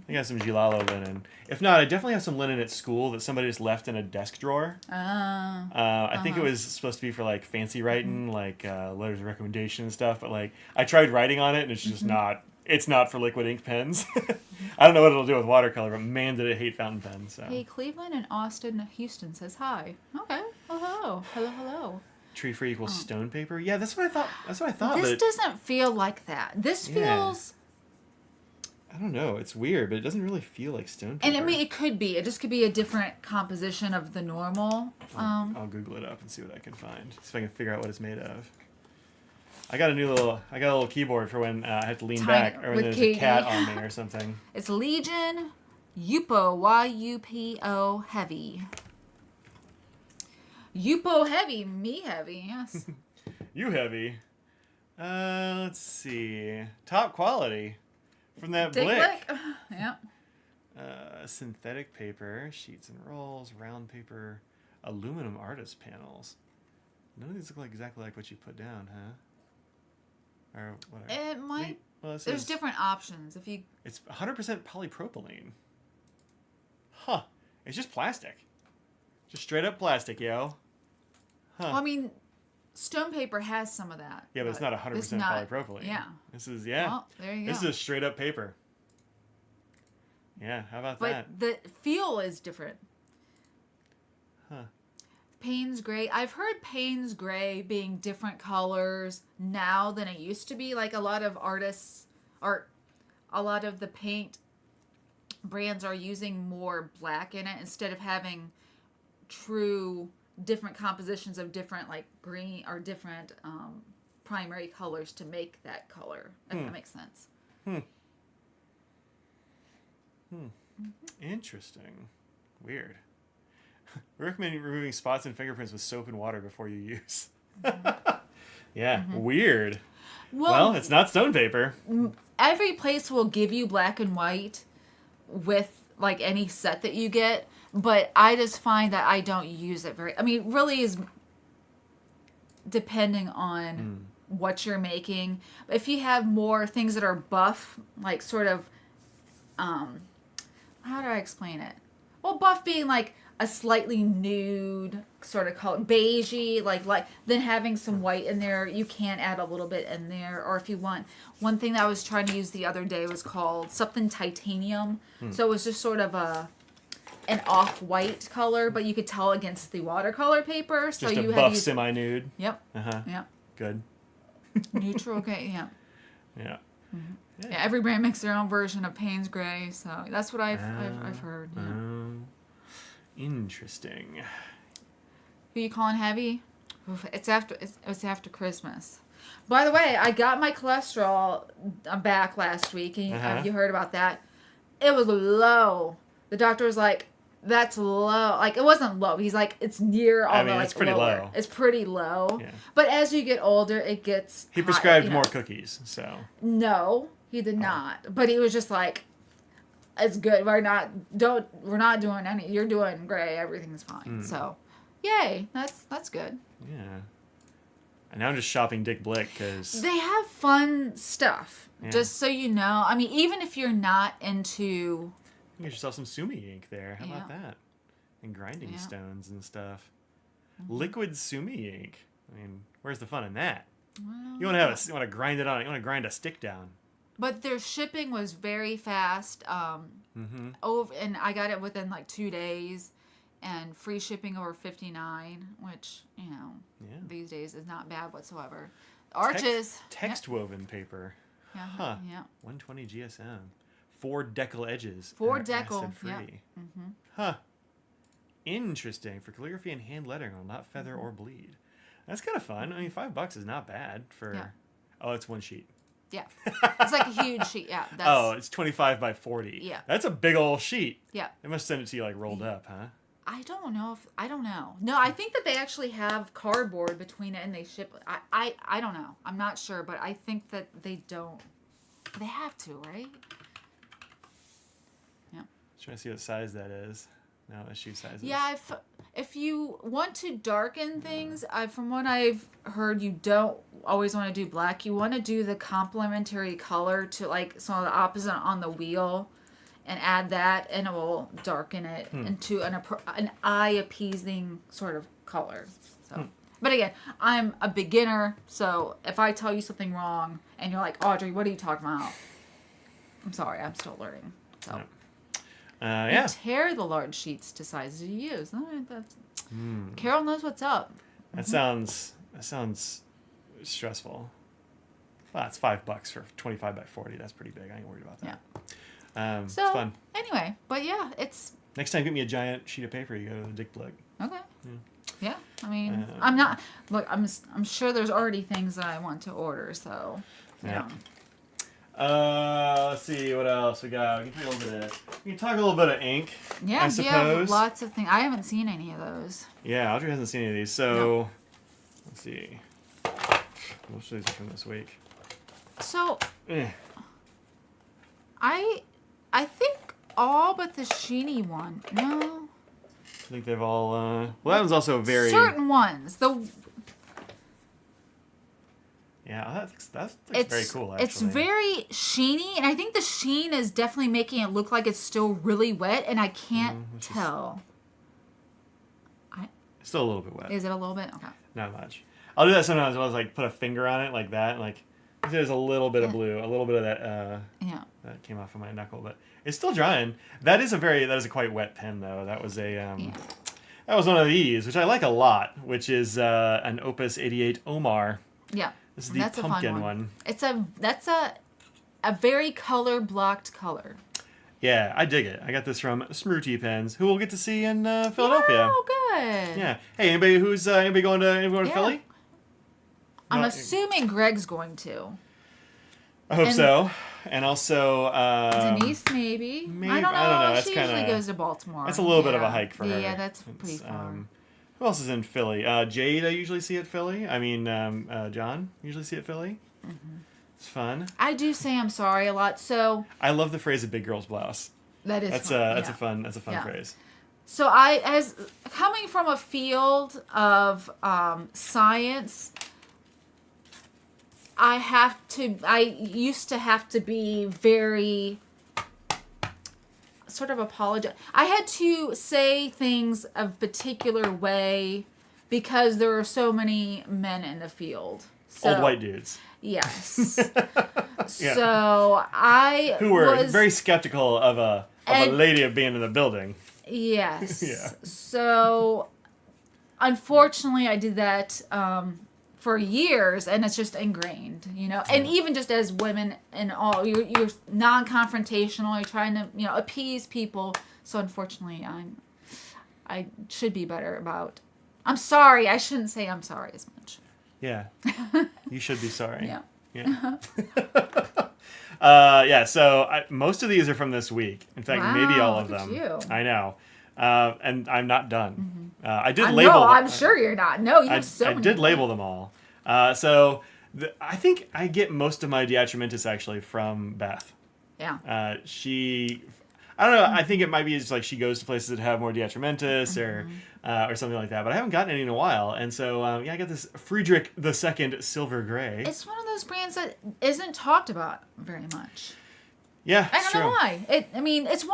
I got some Gilalo linen. If not, I definitely have some linen at school that somebody just left in a desk drawer. I think it was supposed to be for like fancy writing, like letters of recommendation and stuff. But like, I tried writing on it, and it's just not. It's not for liquid ink pens. I don't know what it'll do with watercolor, but man, did it hate fountain pens. So. Hey, Cleveland and Austin, Houston says hi. Okay. Hello. Hello. Tree free equals stone paper. Yeah, that's what I thought. That's what I thought. This doesn't feel like that. This feels. I don't know. It's weird, but it doesn't really feel like stone paper. And I mean, it could be. It just could be a different composition of the normal. I'll Google it up and see what I can find. See if I can figure out what it's made of. I got a little keyboard for when I have to lean back or when there's a cat on me or something. It's Legion Yupo, Y-U-P-O heavy. Yupo heavy, me heavy, yes. You heavy. Let's see. Top quality from that Blick. Yeah. Synthetic paper, sheets and rolls, round paper, aluminum artist panels. None of these look like exactly like what you put down, huh? Or whatever. It might. Well, there's different options. If you. It's 100% polypropylene. Huh. It's just plastic. Just straight up plastic, yo. Huh. Well, I mean, stone paper has some of that. Yeah, but it's not 100% polypropylene. Yeah. This is, Well, there you go. This is straight up paper. Yeah, how about that? But the feel is different. Huh. Payne's Gray. I've heard Payne's Gray being different colors now than it used to be. Like a lot of artists a lot of the paint brands are using more black in it instead of having true different compositions of different like green or different primary colors to make that color. If that makes sense. Interesting. Weird. We recommend removing spots and fingerprints with soap and water before you use. Yeah, weird. Well, it's not stone paper. Every place will give you black and white with like any set that you get, but I just find that I don't use it very. I mean, really is depending on what you're making. If you have more things that are buff, like sort of, how do I explain it? Well, buff being like a slightly nude sort of color, beigey, like then having some white in there, you can add a little bit in there. Or if you want, one thing that I was trying to use the other day was called something titanium. So it was just sort of an off-white color, but you could tell against the watercolor paper. So just you a buff semi-nude. Yep. Uh-huh. Yep. Good. Neutral, okay, yeah. Yeah. Yeah, every brand makes their own version of Payne's Gray, so that's what I've heard. Yeah. Interesting. Who you calling heavy? Oof, it's after Christmas. By the way, I got my cholesterol back last week. And have you heard about that? It was low. The doctor was like, "That's low." Like it wasn't low. He's like, "It's near all the like it's pretty lower." low. It's pretty low. Yeah. But as you get older, it gets. He prescribed more cookies, so. No, he did not. But he was just like, "It's good. We're not doing any. You're doing great. Everything's fine." So, yay. That's good. Yeah. And now I'm just shopping Dick Blick because they have fun stuff. Yeah. Just so you know. I mean, even if you're not into. You get yourself some Sumi ink there. How about that? And grinding stones and stuff. Liquid Sumi ink. I mean, where's the fun in that? Well, You want to grind it on. You want to grind a stick down. But their shipping was very fast. And I got it within like 2 days, and free shipping over $59, which these days is not bad whatsoever. Arches Text woven paper. Yeah. Huh. Yeah. 120 GSM. 4 decal edges. 4 and decal. acid free. Yeah. Huh. Interesting. For calligraphy and hand lettering will not feather or bleed. That's kind of fun. I mean, $5 is not bad for. Yeah. Oh, it's one sheet. Yeah. It's like a huge sheet. Yeah. It's 25 by 40. Yeah. That's a big old sheet. Yeah. They must send it to you like rolled up, huh? I don't know. No, I think that they actually have cardboard between it and they ship. I don't know. I'm not sure, but I think that they don't. They have to, right? Yeah. Trying to see what size that is. No, that's shoe sizes. Yeah, if you want to darken things, from what I've heard, you don't always want to do black. You want to do the complementary color to like some of the opposite on the wheel. and add that, and it will darken it into an eye-appeasing sort of color. So, but again, I'm a beginner, so if I tell you something wrong and you're like, Audrey, what are you talking about? I'm sorry, I'm still learning. So, yeah. tear the large sheets to sizes you use. Carol knows what's up. That sounds stressful. Well, it's $5 for 25 by 40. That's pretty big. I ain't worried about that. Yeah. So, it's fun. Anyway, but yeah, it's... Next time, get me a giant sheet of paper. You go to the Dick Plug. Okay. Yeah. I mean, I'm not... Look, I'm sure there's already things that I want to order, so... Yeah. Let's see what else we got. We can talk a little bit of ink. Yeah, I suppose. You have lots of things. I haven't seen any of those. Yeah, Audrey hasn't seen any of these. So, let's see. Most of these are from this week. So, I think all but the Sheeny one. No. I think they've all. Well, that one's also very. Certain ones. Yeah, that's very cool. Actually, it's very sheeny, and I think the sheen is definitely making it look like it's still really wet, and I can't tell. It's still a little bit wet. Is it a little bit? Okay. Not much. I'll do that sometimes. I'll like put a finger on it like that, and like there's a little bit of blue, a little bit of that. That came off of my knuckle, but it's still drying. That is a quite wet pen though. That was a that was one of these, which I like a lot, which is an Opus 88 Omar. Yeah. This is the pumpkin one. That's a very color blocked color. Yeah, I dig it. I got this from Smrooty Pens, who we'll get to see in Philadelphia. Oh, good. Yeah. Hey, anybody going to Philly? I'm assuming Greg's going to. I hope so. And also Denise, maybe. I don't know. That's she usually goes to Baltimore. That's a little bit of a hike for her. Yeah, that's pretty far. Who else is in Philly? Jade, I usually see at Philly. I mean, John, usually see at Philly. Mm-hmm. It's fun. I do say I'm sorry a lot, so... I love the phrase "a big girl's blouse." That's fun. That's a fun phrase. So as coming from a field of science, I used to have to be very sort of apologize. I had to say things a particular way because there are so many men in the field. So, old white dudes. Yes. So who were very skeptical of a lady being in the building. Yes. Yeah. So unfortunately, I did that for years, and it's just ingrained, And even just as women and all, you're non-confrontational. You're trying to, appease people. So unfortunately, I should be better about. I'm sorry. I shouldn't say I'm sorry as much. Yeah. You should be sorry. Yeah. So most of these are from this week. In fact, maybe all of them. You. I know. And I'm not done. Mm-hmm. I did label. No, I'm sure you're not. No, you have so many. I did label them all. I think I get most of my Diatramentis actually from Beth. Yeah. I don't know. I think it might be just like she goes to places that have more Diatramentis or something like that. But I haven't gotten any in a while. And so, I got this Friedrich II Silver Gray. It's one of those brands that isn't talked about very much. Yeah, I don't know why. It's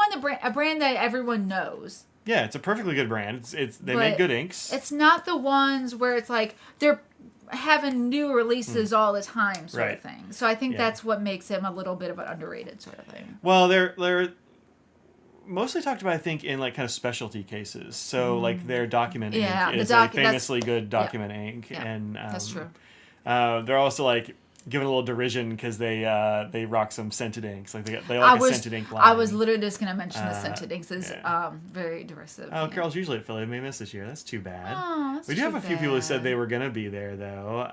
a brand that everyone knows. Yeah, it's a perfectly good brand. They make good inks. It's not the ones where it's like they're having new releases all the time sort of thing. So I think that's what makes them a little bit of an underrated sort of thing. Well, they're mostly talked about, I think, in like kind of specialty cases. So like their document ink is a famously good document ink, and that's true. They're also like given a little derision because they rock some scented inks. Like they like a scented ink line. I was literally just going to mention the scented inks is very derisive. Oh, Carol's usually at Philly. May miss this year. That's too bad. Oh, that's we do have a few people who said they were going to be there though.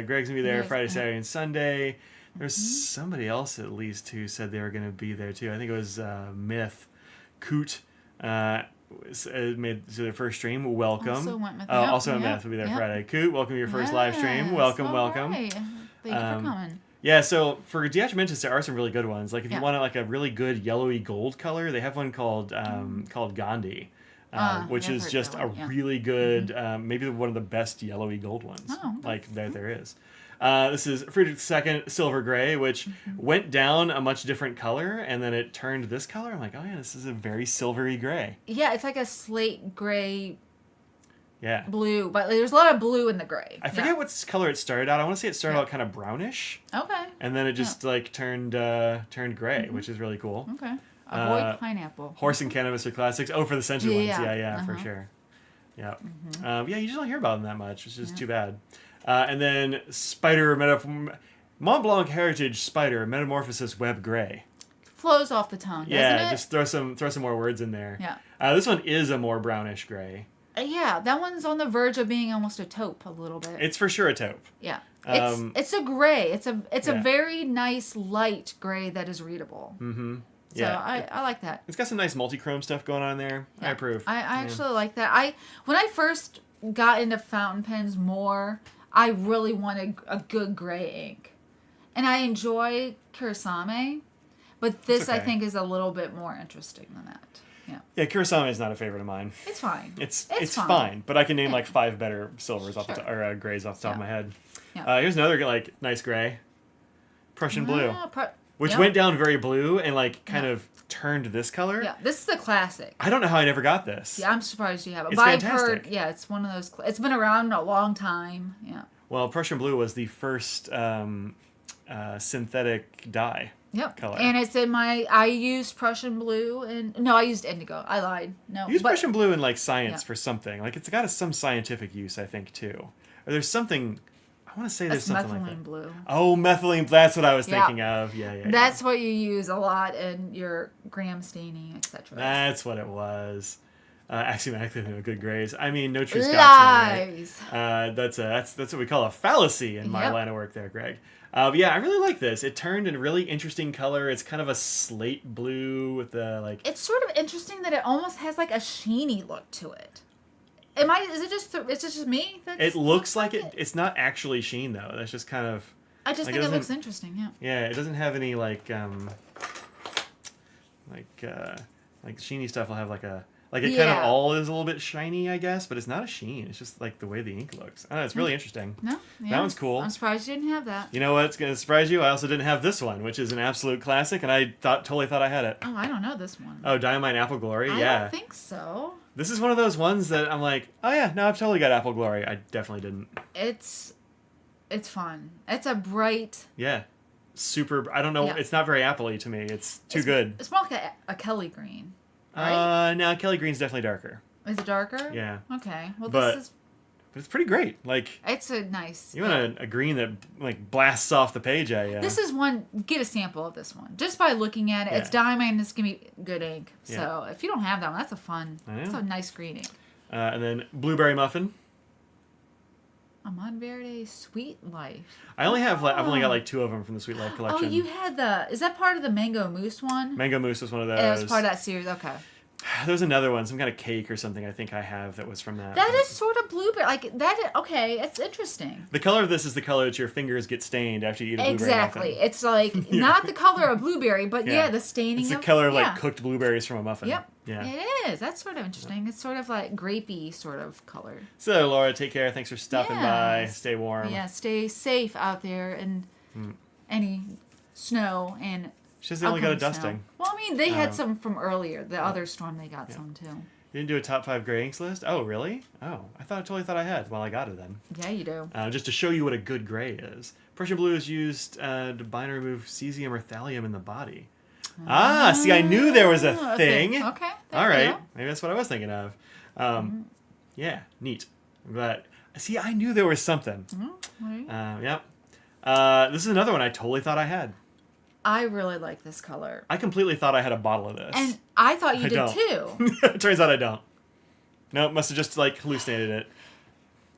Greg's going to be there Friday, Saturday, and Sunday. There's somebody else at least who said they were going to be there too. I think it was Myth. Coot made their first stream. Welcome. Also went with Myth will be there Friday. Coot, welcome to your first live stream. Welcome. Right. Thank you for coming. Yeah, so for Diatramentis, there are some really good ones. Like if you want like a really good yellowy gold color, they have one called Gandhi. Which is just a really good, maybe one of the best yellowy gold ones, Oh, okay. like that there is. This is Friedrich II Silver Gray, which went down a much different color, and then it turned this color. I'm like, oh yeah, this is a very silvery gray. Yeah, it's like a slate gray Yeah. blue, but there's a lot of blue in the gray. I forget what color it started out. I want to say it started out kind of brownish. Okay. And then it just like turned gray, which is really cool. Okay. Avoid pineapple. Horse and Cannabis are classics. Oh, for the Century ones. Yeah, for Uh-huh. sure. Yeah. Yeah, you just don't hear about them that much, which is too bad. And then Spider Mont Blanc Heritage Spider Metamorphosis Web Gray. Flows off the tongue, doesn't it? Just throw some more words in there. Yeah. This one is a more brownish gray. Yeah, that one's on the verge of being almost a taupe a little bit. It's for sure a taupe. Yeah. It's a gray. It's a very nice light gray that is readable. Mm-hmm. So yeah. I like that. It's got some nice multi-chrome stuff going on there. Yeah. I approve. I actually like that. When I first got into fountain pens more, I really wanted a good gray ink. And I enjoy Kurosame, but this I think is a little bit more interesting than that. Yeah, Kurosame is not a favorite of mine. It's fine. It's fine, but I can name like 5 better silvers off the or grays off the top of my head. Yeah. Here's another like nice gray, Prussian blue, which went down very blue and like kind of turned this color. Yeah, this is a classic. I don't know how I never got this. Yeah, I'm surprised you haven't. It's fantastic. I've heard, it's one of those. It's been around a long time. Yeah. Well, Prussian blue was the first synthetic dye. Yep. Color. And it's in I used Prussian blue I used indigo. I lied. No. You use Prussian blue in like science for something. Like it's got some scientific use, I think, too. Or there's something. I want to say there's something like that. Methylene blue. Oh, methylene. That's what I was thinking of. Yeah. That's what you use a lot in your gram staining, etc. That's what it was. Axiomatically, no good grays. I mean, no true Scotsman. Lies. Right? That's what we call a fallacy in my line of work there, Greg. But yeah, I really like this. It turned in a really interesting color. It's kind of a slate blue with the like. It's sort of interesting that it almost has like a sheeny look to it. Is it just? It's just me. It looks like it. It's not actually sheen though. That's just kind of. I just think it looks interesting. Yeah. Yeah, it doesn't have any like sheeny stuff. Will have like a. Like, it kind of all is a little bit shiny, I guess, but it's not a sheen. It's just, like, the way the ink looks. I don't know, it's really interesting. No? Yeah, that one's cool. I'm surprised you didn't have that. You know what's going to surprise you? I also didn't have this one, which is an absolute classic, and I totally thought I had it. Oh, I don't know this one. Oh, Diamine Apple Glory? I don't think so. This is one of those ones that I'm like, oh, yeah, no, I've totally got Apple Glory. I definitely didn't. It's fun. It's a bright... Yeah. Super... I don't know. Yeah. It's not very apple-y to me. It's too good. It's more like a Kelly green. Right? No, Kelly Green's definitely darker. Is it darker? Yeah. Okay. Well, but this is... But it's pretty great. Like... It's a nice... You want a green that, like, blasts off the page at you. This is one... Get a sample of this one. Just by looking at it, it's Diamine. This can be good ink. So, if you don't have that one, that's a fun... That's a nice green ink. And then Blueberry Muffin. Amon Verde Sweet Life. I've only got like 2 of them from the Sweet Life collection. Oh, you had is that part of the Mango Mousse one? Mango Mousse was one of those. It was part of that series. Okay. There was another one, some kind of cake or something. I think I have that was from that. That is sort of blueberry, like that. Okay, it's interesting. The color of this is the color that your fingers get stained after you eat a blueberry muffin. Exactly. It's like not the color of blueberry, but the staining. It's the color of like cooked blueberries from a muffin. Yep. Yeah. It is. That's sort of interesting. It's sort of like grapey sort of color. So Laura, take care. Thanks for stopping by. Stay warm. Yeah. Stay safe out there in any snow and. She's only got a dusting. Well, I mean, they had some from earlier. The other storm, they got some too. You didn't do a top 5 gray inks list? Oh, really? Oh, I totally thought I had. Well, I got it then. Yeah, you do. Just to show you what a good gray is. Prussian blue is used to bind or remove cesium or thallium in the body. See, I knew there was a thing. Okay. All right. Maybe that's what I was thinking of. Yeah, neat. But see, I knew there was something. Yep. This is another one I totally thought I had. I really like this color. I completely thought I had a bottle of this. And I thought you did too. It turns out I don't. No, must have just like hallucinated it.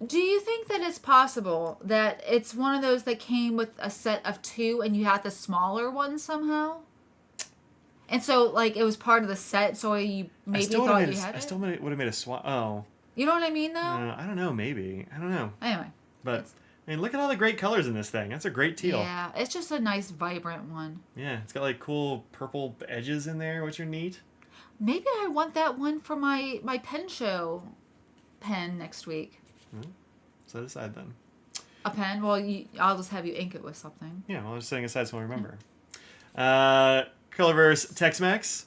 Do you think that it's possible that it's one of those that came with a set of 2 and you had the smaller one somehow? And so, like, it was part of the set, so you maybe thought you had it? I still would have made a swap. Oh. You know what I mean, though? I don't know, maybe. I don't know. Anyway. But... I mean, look at all the great colors in this thing. That's a great teal. Yeah, it's just a nice, vibrant one. Yeah, it's got like cool purple edges in there, which are neat. Maybe I want that one for my pen show pen next week. So decide then. A pen? Well, I'll just have you ink it with something. Yeah, well, I'm just setting aside so I remember. Colorverse Tex-Mex,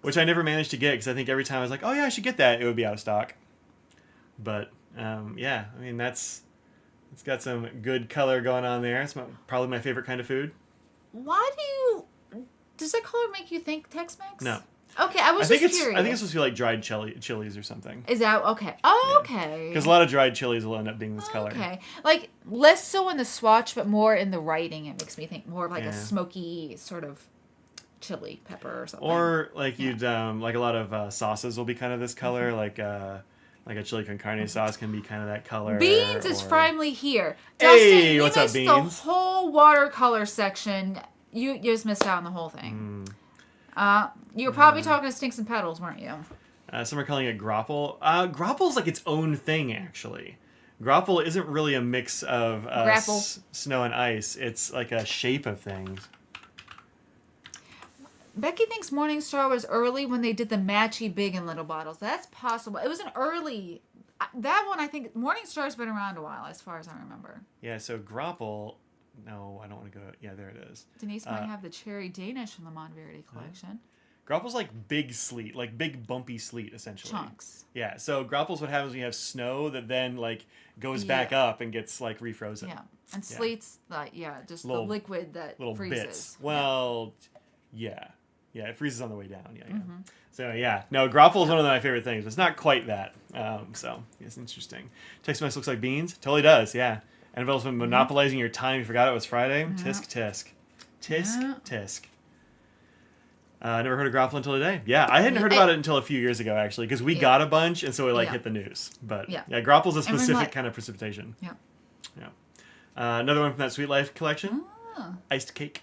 which I never managed to get because I think every time I was like, oh yeah, I should get that, it would be out of stock. But yeah, I mean it's got some good color going on there. It's probably my favorite kind of food. Why does that color make you think Tex-Mex? No. Okay, I was curious. curious. I think it's supposed to be like dried chilies or something. Is that okay? Oh, okay. Because a lot of dried chilies will end up being this color. Okay, like less so in the swatch, but more in the writing. It makes me think more of like a smoky sort of chili pepper or something. Or like you'd like a lot of sauces will be kind of this color, like a chili con carne sauce can be kind of that color. Beans is finally here. Hey, Dustin, what's you up, missed Beans? the whole watercolor section. You just missed out on the whole thing. You were probably talking to Stinks and Petals, weren't you? Some are calling it grapple. Grapple's like its own thing, actually. Grapple isn't really a mix of snow and ice. It's like a shape of things. Becky thinks Morningstar was early when they did the matchy big and little bottles. That's possible. It was an early... That one, I think... Morningstar's been around a while, as far as I remember. Yeah, so grapple... No, I don't want to go... Yeah, there it is. Denise might have the Cherry Danish from the Montverde collection. Grapple's like big sleet, like big bumpy sleet, essentially. Chunks. Yeah, so grapple's what happens when you have snow that then like goes back up and gets like refrozen. Yeah, and sleet's like just the liquid that little freezes. Bits. Well, yeah, it freezes on the way down. Yeah. So yeah, no, grapple is one of my favorite things. But it's not quite that. So it's interesting. Tex-Mex looks like beans. Totally does. Yeah. Annabelle's been monopolizing your time. You forgot it was Friday. Tisk tisk. Tisk tisk. Never heard of grapple until today. Yeah, I hadn't heard about it until a few years ago, actually, because we got a bunch, and so it hit the news. But grapple's a specific kind of precipitation. Yeah. Another one from that Sweet Life collection. Iced cake.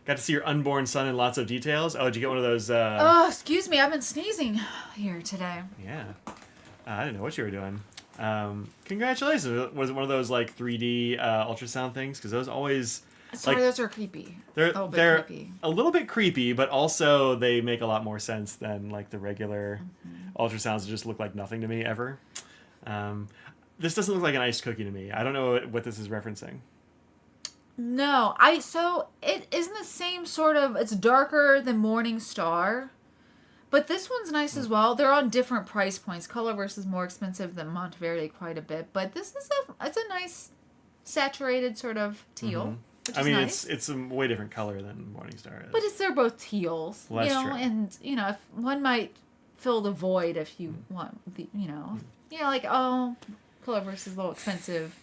Got to see your unborn son in lots of details. Oh, did you get one of those? Oh, excuse me, I've been sneezing here today. Yeah. I didn't know what you were doing. Congratulations. Was it one of those like 3D ultrasound things? Because those always... Sorry, those are creepy. They're creepy. A little bit creepy, but also they make a lot more sense than like the regular ultrasounds that just look like nothing to me ever. This doesn't look like an iced cookie to me. I don't know what this is referencing. No, so it isn't the same sort of... It's darker than Morning Star, but this one's nice as well. They're on different price points. Colorverse is more expensive than Montverde quite a bit, but this is it's a nice saturated sort of teal. I mean, nice. It's a way different color than Morningstar is. But they're both teals, well, that's true. And if one might fill the void if you want, like Colorverse is a little expensive.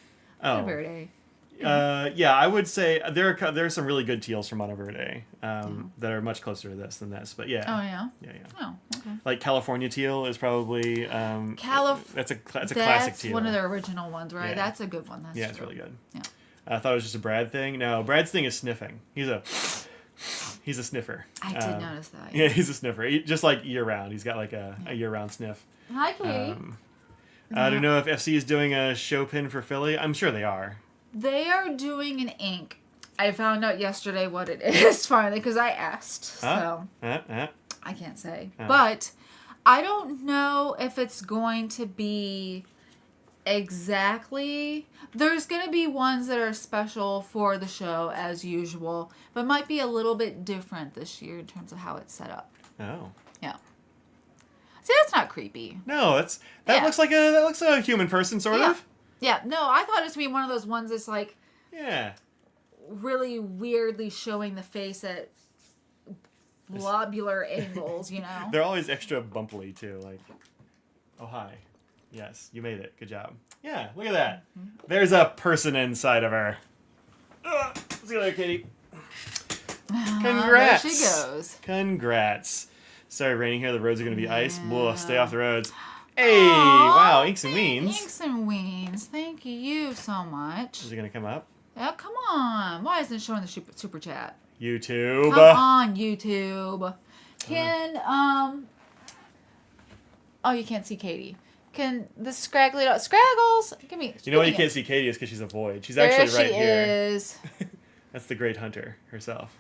Monteverde. Yeah, I would say there are some really good teals from Monteverde that are much closer to this than this. But yeah. Oh yeah. Yeah. Oh, okay. Like California teal is probably that's a classic teal. That's one of their original ones, right? Yeah. That's a good one. That's it's really good. Yeah. I thought it was just a Brad thing. No, Brad's thing is sniffing. He's a sniffer. I did notice that. Yeah, he's a sniffer. Just like year round. He's got like a year-round sniff. Hi, Katie. I don't know if FC is doing a show pin for Philly. I'm sure they are. They are doing an ink. I found out yesterday what it is finally because I asked. So I can't say. But I don't know if it's going to be exactly... There's going to be ones that are special for the show as usual, but might be a little bit different this year in terms of how it's set up. Oh. Yeah. See, that's not creepy. No, that looks like a human person sort of. Yeah. No, I thought it was going to be one of those ones that's like really weirdly showing the face at globular angles, They're always extra bumpily too, like oh hi. Yes, you made it. Good job. Yeah, look at that. There's a person inside of her. See you later, Katie. Congrats. There she goes. Congrats. Sorry, raining here. The roads are going to be ice. Whoa, stay off the roads. Hey, wow, Inks and Weens. Inks and Weens. Thank you so much. Is it going to come up? Yeah, come on. Why isn't it showing the super chat? YouTube. Come on, YouTube. Can, oh, you can't see Katie. Can the scraggly dog... Scraggles! Give me... You know why you can't see Katie is because she's a void. She's actually right here. There she is. That's the great hunter herself.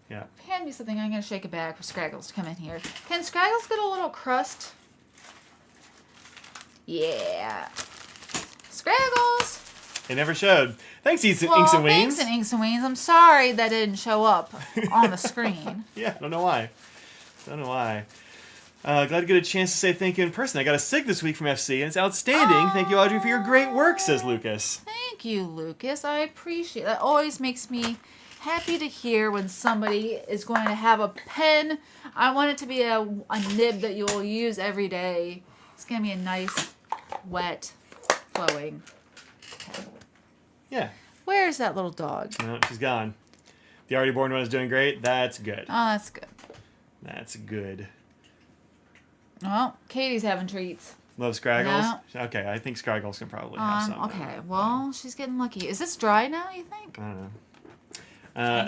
Yeah. Hand me something. I'm going to shake a bag for Scraggles to come in here. Can Scraggles get a little crust? Yeah. Scraggles! It never showed. Thanks, Inks and Weens. Thanks, Inks and Weens. I'm sorry that didn't show up on the screen. Yeah, don't know why. Glad to get a chance to say thank you in person. I got a SIG this week from FC, and it's outstanding. Thank you, Audrey, for your great work, says Lucas. Thank you, Lucas. I appreciate it. That always makes me happy to hear when somebody is going to have a pen. I want it to be a nib that you will use every day. It's going to be a nice, wet, flowing pen. Yeah. Where's that little dog? No, she's gone. The already born one is doing great. That's good. Oh, that's good. That's good. Well, Katie's having treats. Love Scraggles? No. Okay, I think Scraggles can probably have some. Okay, well, she's getting lucky. Is this dry now, you think? I don't know.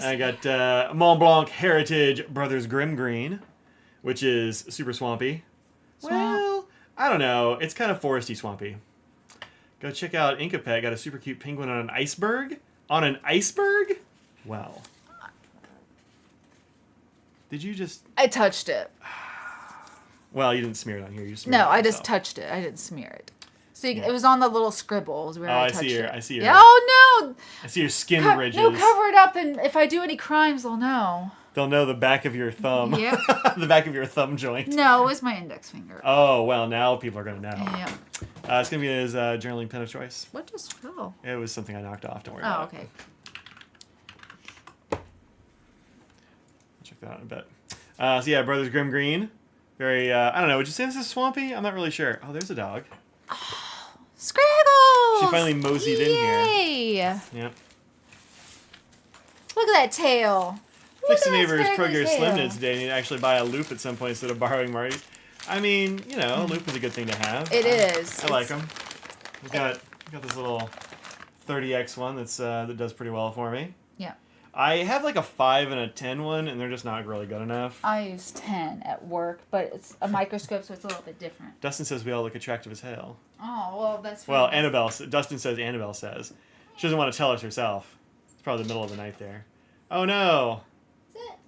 I got Mont Blanc Heritage Brothers Grimm Green, which is super swampy. Well, I don't know. It's kind of foresty swampy. Go check out Inkapet. Got a super cute penguin on an iceberg. On an iceberg? Well. Did you just... I touched it. Well, you didn't smear it on here. You smeared No, it I just yourself. touched it. I didn't smear it. So it was on the little scribbles where I touched it. I see your... Yeah, oh, no! I see your skin ridges. No, cover it up, and if I do any crimes, they'll know. They'll know the back of your thumb. Yep. The back of your thumb joint. No, it was my index finger. Oh, well, now people are going to know. Yeah. It's going to be his journaling pen of choice. What just fell? It was something I knocked off. Don't worry Oh, about okay. it. I'll check that out in a bit. So, yeah, Brothers Grimm Green. Very, I don't know. Would you say this is swampy? I'm not really sure. Oh, there's a dog. Scraggles! She finally moseyed in here. Yay! Yep. Look at that tail. Fix the Look at neighbor's that Pro Gear tail. Slim Knit today. Need to actually buy a loop at some point instead of borrowing Marty's. I mean, you know, a loop is a good thing to have. It is. I like them. We got this little 30X one that does pretty well for me. Yeah. I have like a 5 and a 10 one, and they're just not really good enough. I use 10 at work, but it's a microscope, so it's a little bit different. Dustin says we all look attractive as hell. Oh, well, that's Well, nice. Dustin says Annabelle says. She doesn't want to tell us herself. It's probably the middle of the night there. Oh, no. That's it.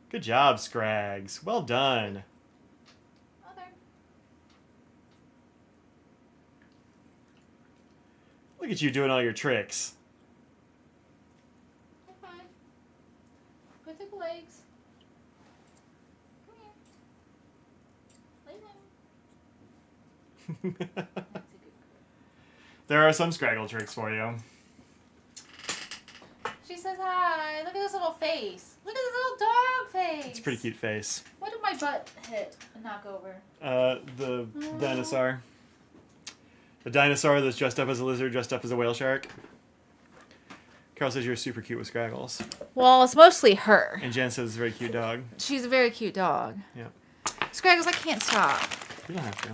Good job, Scrags. Well done. Okay. Look at you doing all your tricks. Okay. Put the legs. Come here. Lay down. That's a good girl. There are some Scraggle tricks for you. She says hi. Look at this little face. Look at this little dog face. It's a pretty cute face. What did my butt hit and knock over? The dinosaur. The dinosaur that's dressed up as a lizard, dressed up as a whale shark. Carol says you're super cute with Scraggles. Well, it's mostly her. And Jen says it's a very cute dog. She's a very cute dog. Yeah. Scraggles, I can't stop. You don't have to.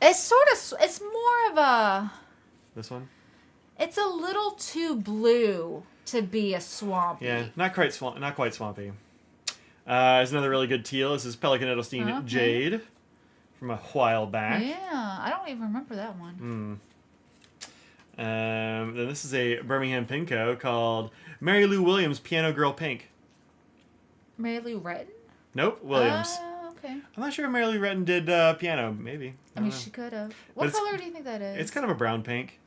It's more of a... This one? It's a little too blue to be a swampy. Yeah, not quite swampy. There's another really good teal. This is Pelican Edelstein Jade from a while back. Yeah, I don't even remember that one. Then this is a Birmingham Pinko called Mary Lou Williams Piano Girl Pink. Mary Lou Retton? Nope, Williams. Okay. I'm not sure if Mary Lou Retton did piano. Maybe. I mean, don't know. she could have. But What it's- color do you think that is? It's kind of a brown pink.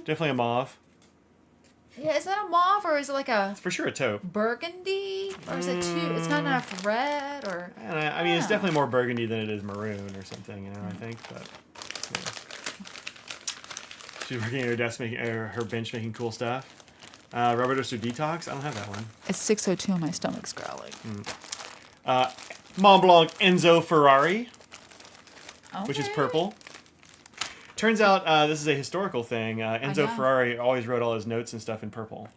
Definitely a mauve. Yeah, is that a mauve or is it like a It's for sure a taupe. burgundy? Or is it too... It's not enough red or... I don't know. I mean, it's definitely more burgundy than it is maroon or something, you know, I think. But yeah. She's working at her desk, making her bench, making cool stuff. Rubber Duster Detox. I don't have that one. It's 6:02 and my stomach's growling. Mont Blanc Enzo Ferrari, which is Okay. purple. Turns out this is a historical thing. Enzo know. Ferrari always wrote all his notes and stuff in purple.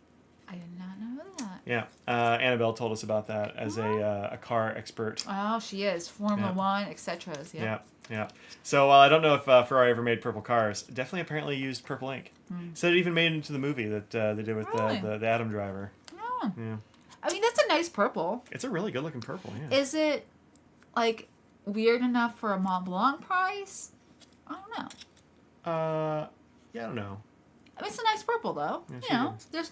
I did not know that. Yeah, Annabelle told us about that as a car expert. Oh, she is. Formula Yeah. One, etc. Yeah. So while I don't know if Ferrari ever made purple cars, definitely apparently used purple ink. So it even made it into the movie that they did with Really? the Adam Driver. Oh. Yeah, I mean, that's a nice purple. it's a really good looking purple. Yeah. Is it, like, weird enough for a Mont Blanc price? I don't know. Yeah, I don't know. I mean, it's a nice purple, though. Yeah, You she know, is. there's,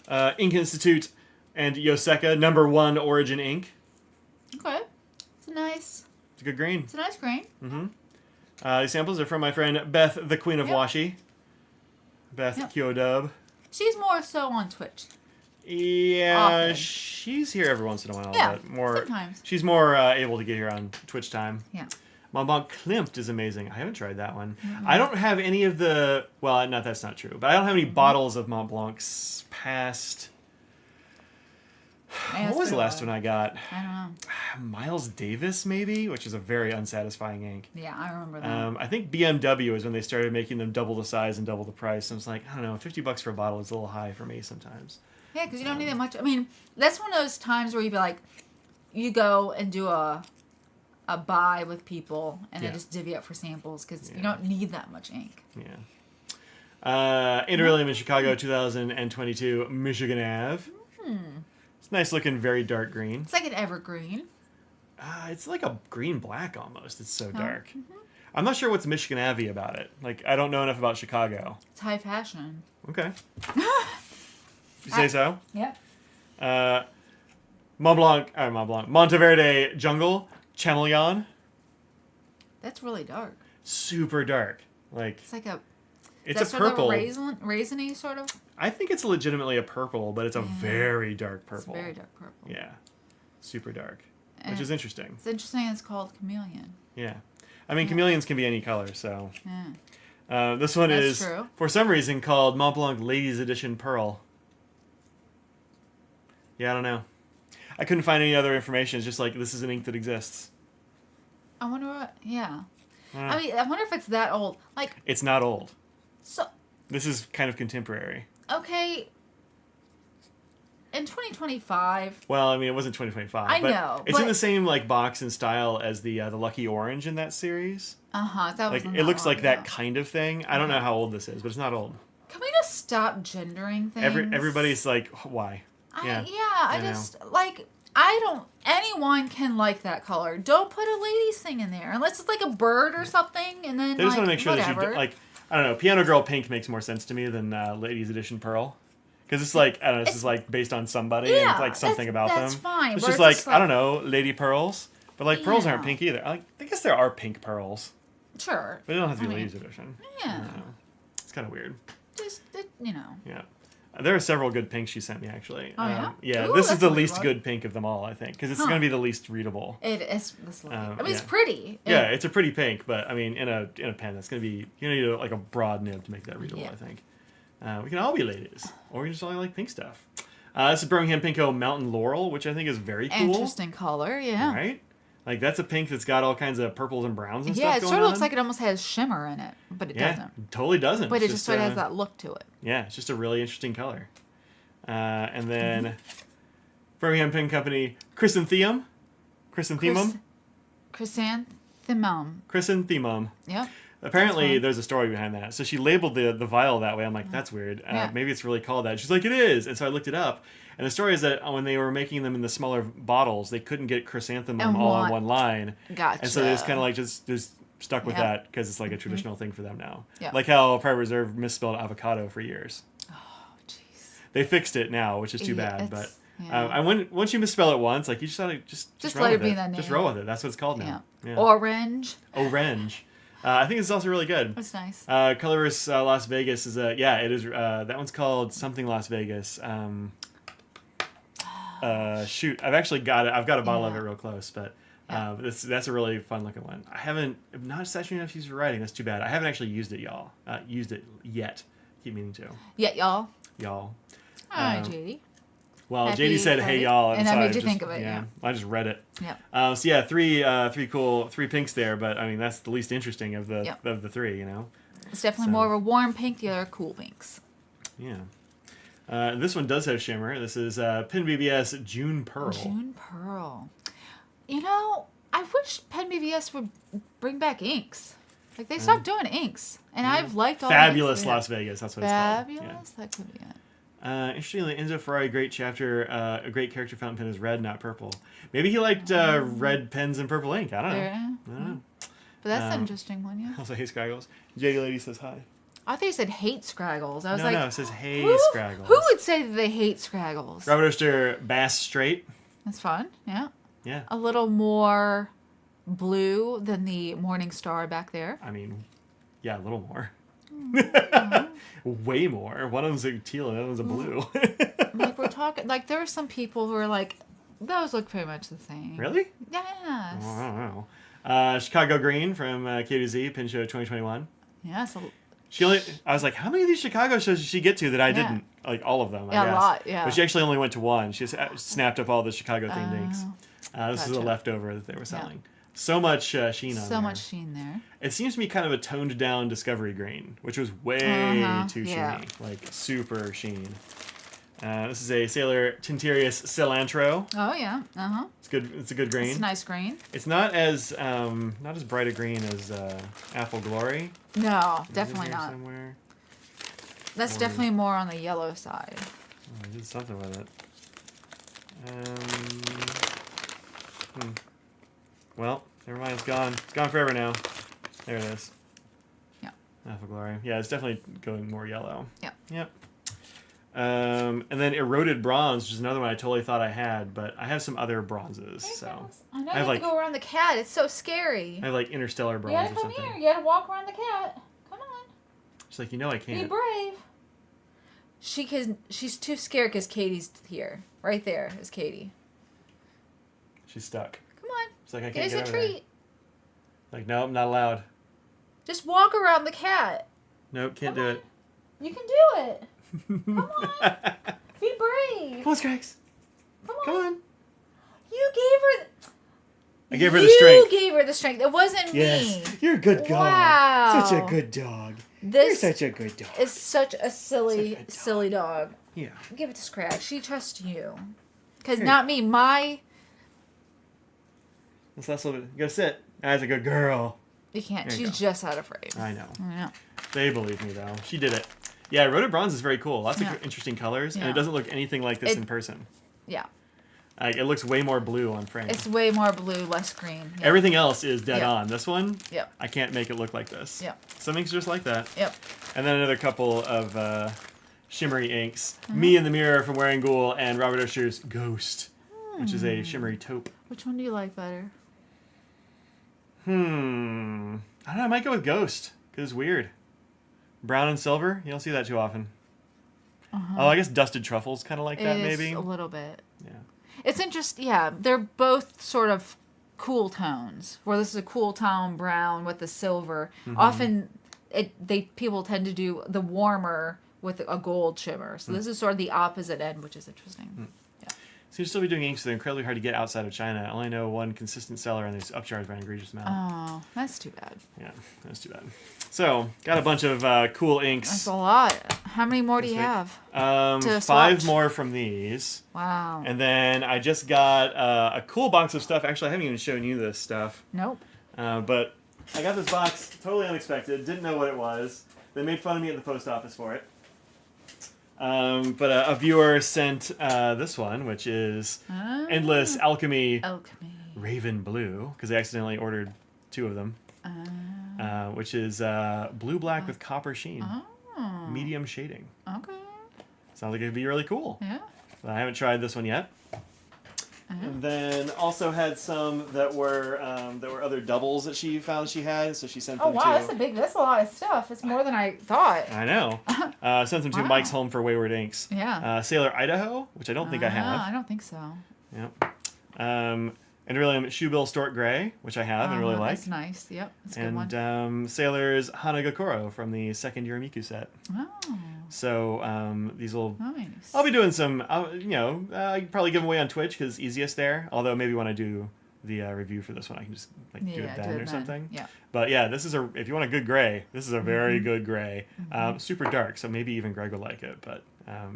yeah. Ink Institute and Yoseka #1 Origin ink. Okay. It's a nice... It's a a good green. It's a nice green. These samples are from my friend Beth, the Queen of Washi. Beth Kyodub. She's more so on Twitch. Yeah, Often. she's here every once in a while. Yeah, but more, sometimes. She's more able to get here on Twitch time. Yeah. Mont Blanc Klimt is amazing. I haven't tried that one. I don't have any of the... Well, that's not true. But I don't have any bottles of Mont Blancs past... What was the last one I got? I don't know. Miles Davis, maybe? Which is a very unsatisfying ink. Yeah, I remember that. I think BMW is when they started making them double the size and double the price. And I was like, I don't know, $50 for a bottle is a little high for me sometimes. Yeah, because you don't need that much. I mean, that's one of those times where you'd be like, you go and do a buy with people and then just divvy up for samples because you don't need that much ink. Yeah. Interlium in Chicago 2022, Michigan Ave. It's nice looking, very dark green. It's like an evergreen. It's like a green-black almost. It's so dark. I'm not sure what's Michigan Ave about it. Like, I don't know enough about Chicago. It's high fashion. Okay. You say so? Yep. Monteverde Jungle, Chameleon. That's really dark. Super dark. Like, it's like a... It's a purple. Sort of raisiny sort of? I think it's legitimately a purple, but it's a very dark purple. It's very dark purple. Yeah. Super dark. Which is interesting. It's interesting it's called chameleon. Yeah. I mean, chameleons can be any color, so... Yeah. This one That's is, true. for some reason, called Mont Blanc Ladies Edition Pearl. Yeah, I don't know. I couldn't find any other information. It's just like, this is an ink that exists. I wonder what... Yeah. I mean, I wonder if it's that old. Like... It's not old. So... This is kind of contemporary. Okay... In 2025... Well, I mean, it wasn't 2025. I but know, It's in but- the same, like, box and style as the Lucky Orange in that series. Uh-huh. That was Like, it looks like that kind of thing. I don't know how old this is, but it's not old. Can we just stop gendering things? Everybody's like, why? I know. just, like, I don't... Anyone can like that color. Don't put a ladies thing in there. Unless it's like a bird or something, and then, They just want to make sure whatever. that you... Like, I don't know. Piano Girl Pink makes more sense to me than Ladies Edition Pearl. Because it's like, I don't know, this is like based on somebody and it's like something about them. That's fine. It's Where just like, just I don't know, lady pearls. But like pearls aren't Yeah. pink either. I guess there are pink pearls. Sure. But they don't have to be I mean, Ladies Edition. Yeah. I don't know. It's kind of weird. Just, you know. Yeah. There are several good pinks she sent me, actually. Oh, yeah? Yeah, Ooh, this is that's the a weird least one. good pink of them all, I think. Because it's going to be the least readable. It is. I mean, it's yeah. pretty. Yeah, it's a pretty pink, but I mean, in a pen, that's going to be... You need like a broad nib to make that readable, Yeah. I think. We can all be ladies. Or we just only like pink stuff. This is Birmingham Pinko Mountain Laurel, which I think is very cool. Interesting color, yeah. Right? Like, that's a pink that's got all kinds of purples and browns and Yeah, stuff it going sort of on. looks like it almost has shimmer in it, but it doesn't. It totally doesn't. But It's it just sort of has uh, that look to it. Yeah, it's just a really interesting color. And then Birmingham Pen Company Chrysanthemum. Chrysanthemum? Chrysanthemum. Chrysanthemum. Yep. Apparently, there's a story behind that. So she labeled the vial that way. I'm like, that's weird. Yeah. Maybe it's really called that. She's like, it is. And so I looked it up. And the story is that when they were making them in the smaller bottles, they couldn't get chrysanthemum all on one line. Gotcha. And so they just kind of like just stuck with Yep. that because it's like a traditional thing for them now. Yep. Like how Private Reserve misspelled avocado for years. Oh, jeez. They fixed it now, which is too Yeah, bad. But it's- yeah. once you misspell it once, like you just gotta just Just roll let it with be that Just name. roll with it. That's what it's called now. Yeah. Orange. Orange. I think it's also really good. That's nice. Colorist Las Vegas is it is. That one's called something Las Vegas. Shoot, I've actually got it. I've got a bottle of it real close, but that's a really fun looking one. I'm not saturated enough to use for writing. That's too bad. I haven't actually used it, y'all. Used it yet. Keep meaning to. Yeah, y'all. Y'all. All right, JD. Well, Happy JD said, "Hey, Friday. y'all," And so that I made you just, think of it, yeah. I just read it. Yep. So yeah, three pinks there, but I mean that's the least interesting of the Yep. of the three, you know. It's definitely more of a warm pink. The other are cool pinks. Yeah. This one does have shimmer. This is Pen BBS June Pearl. June Pearl. You know, I wish Pen BBS would bring back inks. Like they stopped doing inks, and I've liked all Fabulous the inks. Las Vegas. That's what it's called. Fabulous. That could be it. Interestingly, Enzo Ferrari, great chapter, a great character fountain pen is red, not purple. Maybe he liked red pens and purple ink. I don't know. Yeah. I don't know. But that's an interesting one, yeah. Also, hey, Scraggles. JD Lady says hi. I thought you said hate Scraggles. I was No, like, it says hey, who, Scraggles. who would say that they hate Scraggles? Robert Oster, Bass Straight. That's fun, yeah. Yeah. A little more blue than the Morning Star back there. I mean, yeah, a little more. Way more. One of them's a teal and the other one's a blue. Like we're talking, like there are some people who are like, those look pretty much the same. Really? Yes. Oh, I don't know. Chicago Green from K to Z, Pin Show 2021. Yes. I was like, how many of these Chicago shows did she get to that I didn't? Like all of them, I guess. A lot, yeah. But she actually only went to one. She just snapped up all the Chicago themed inks. This is a Gotcha. leftover that they were selling. So much sheen on there. So much sheen there. It seems to me kind of a toned down Discovery Green, which was way too sheeny. Like super sheen. This is a Sailor Tintirius Cilantro. Oh yeah. It's good. It's a good green. It's a nice green. It's not as bright a green as Apple Glory. No, definitely not. Somewhere. That's definitely more on the yellow side. Oh, I did something with it. Well, never mind. It's gone. It's gone forever now. There it is. Yeah. Apple Glory. Yeah, it's definitely going more yellow. Yeah. Yep. And then Eroded Bronze, which is another one I totally thought I had, but I have some other bronzes. So I know I you have have to go around the cat. It's so scary. I have like Interstellar You Bronze gotta or come something. here. You gotta walk around the cat. Come on. She's like, I Be can't. brave. She's too scared because Katie's here. Right there is Katie. She's stuck. Come on. She's like, I can't Here's get a over treat. there. Like, no, I'm not allowed. Just walk around the cat. Nope, can't Come do on. it. You can do it. Come on. Be brave. Come on, Scrags. Come on. Come on. You gave her. I gave her the strength. You gave her the strength. It wasn't me. Yes. You're a good dog. Wow. Such a good dog. This You're such a good dog. is such a silly, Such a good dog. silly dog. Yeah. Give it to Scrag. She trusts you. Because Here. not me. My. This last little bit. You gotta sit. That's a good girl. You can't. There you She's go. just out of frame. I know. Yeah. They believe me, though. She did it. Yeah, Eroded Bronze is very cool. Lots Yeah. of interesting colors, and Yeah. it doesn't look anything like this It- in person. Yeah. Like, it looks way more blue on frame. It's way more blue, less green. Yep. Everything else is dead Yeah. on. This one, Yep. I can't make it look like this. Yep. Some inks are just like that. Yep. And then another couple of shimmery inks. Mm-hmm. Me in the Mirror from Wearing Ghoul and Robert Osher's Ghost, which is a shimmery taupe. Which one do you like better? I don't know. I might go with Ghost because it's weird. Brown and silver. You don't see that too often. Oh, I guess Dusted Truffles kind of like that, It is maybe. a little bit. Yeah. It's interesting. Yeah, they're both sort of cool tones. Where this is a cool tone brown with the silver. Mm-hmm. Often, people tend to do the warmer with a gold shimmer. So this is sort of the opposite end, which is interesting. Seems to still be doing inks that are incredibly hard to get outside of China. I only know one consistent seller, and it's upcharged by an egregious amount. Oh, that's too bad. Yeah, that's too bad. So, got a bunch of cool inks. That's a lot. How many more do you have? to 5 swatch? more from these. Wow. And then I just got a cool box of stuff. Actually, I haven't even shown you this stuff. Nope. But I got this box totally unexpected. Didn't know what it was. They made fun of me at the post office for it. But a viewer sent this one, which is Endless Alchemy Alchemy. Raven Blue, because they accidentally ordered 2 of them. Which is blue-black with copper sheen. Oh. Medium shading. Okay. Sounds like it could be really cool. Yeah. But I haven't tried this one yet. And then also had some that were other doubles that she found she had, so she sent Oh them wow, to. that's a lot of stuff. It's more than I thought. I know. Sent them to Wow. Mike's Home for Wayward Inks. Yeah. Sailor Idaho, which I don't think I I have. don't think so. Yep. And really, Shoebill Stork Gray, which I have and really like. That's nice. Yep, that's a good one. And Sailor's Hanagakoro from the second Yorimiku set. Oh, So these will. nice. I'll be doing some. I can probably give them away on Twitch because it's easiest there. Although maybe when I do the review for this one, I can just do it then or something. Yeah. But yeah, this is if you want a good gray, this is a very good gray. Super dark, so maybe even Greg will like it. But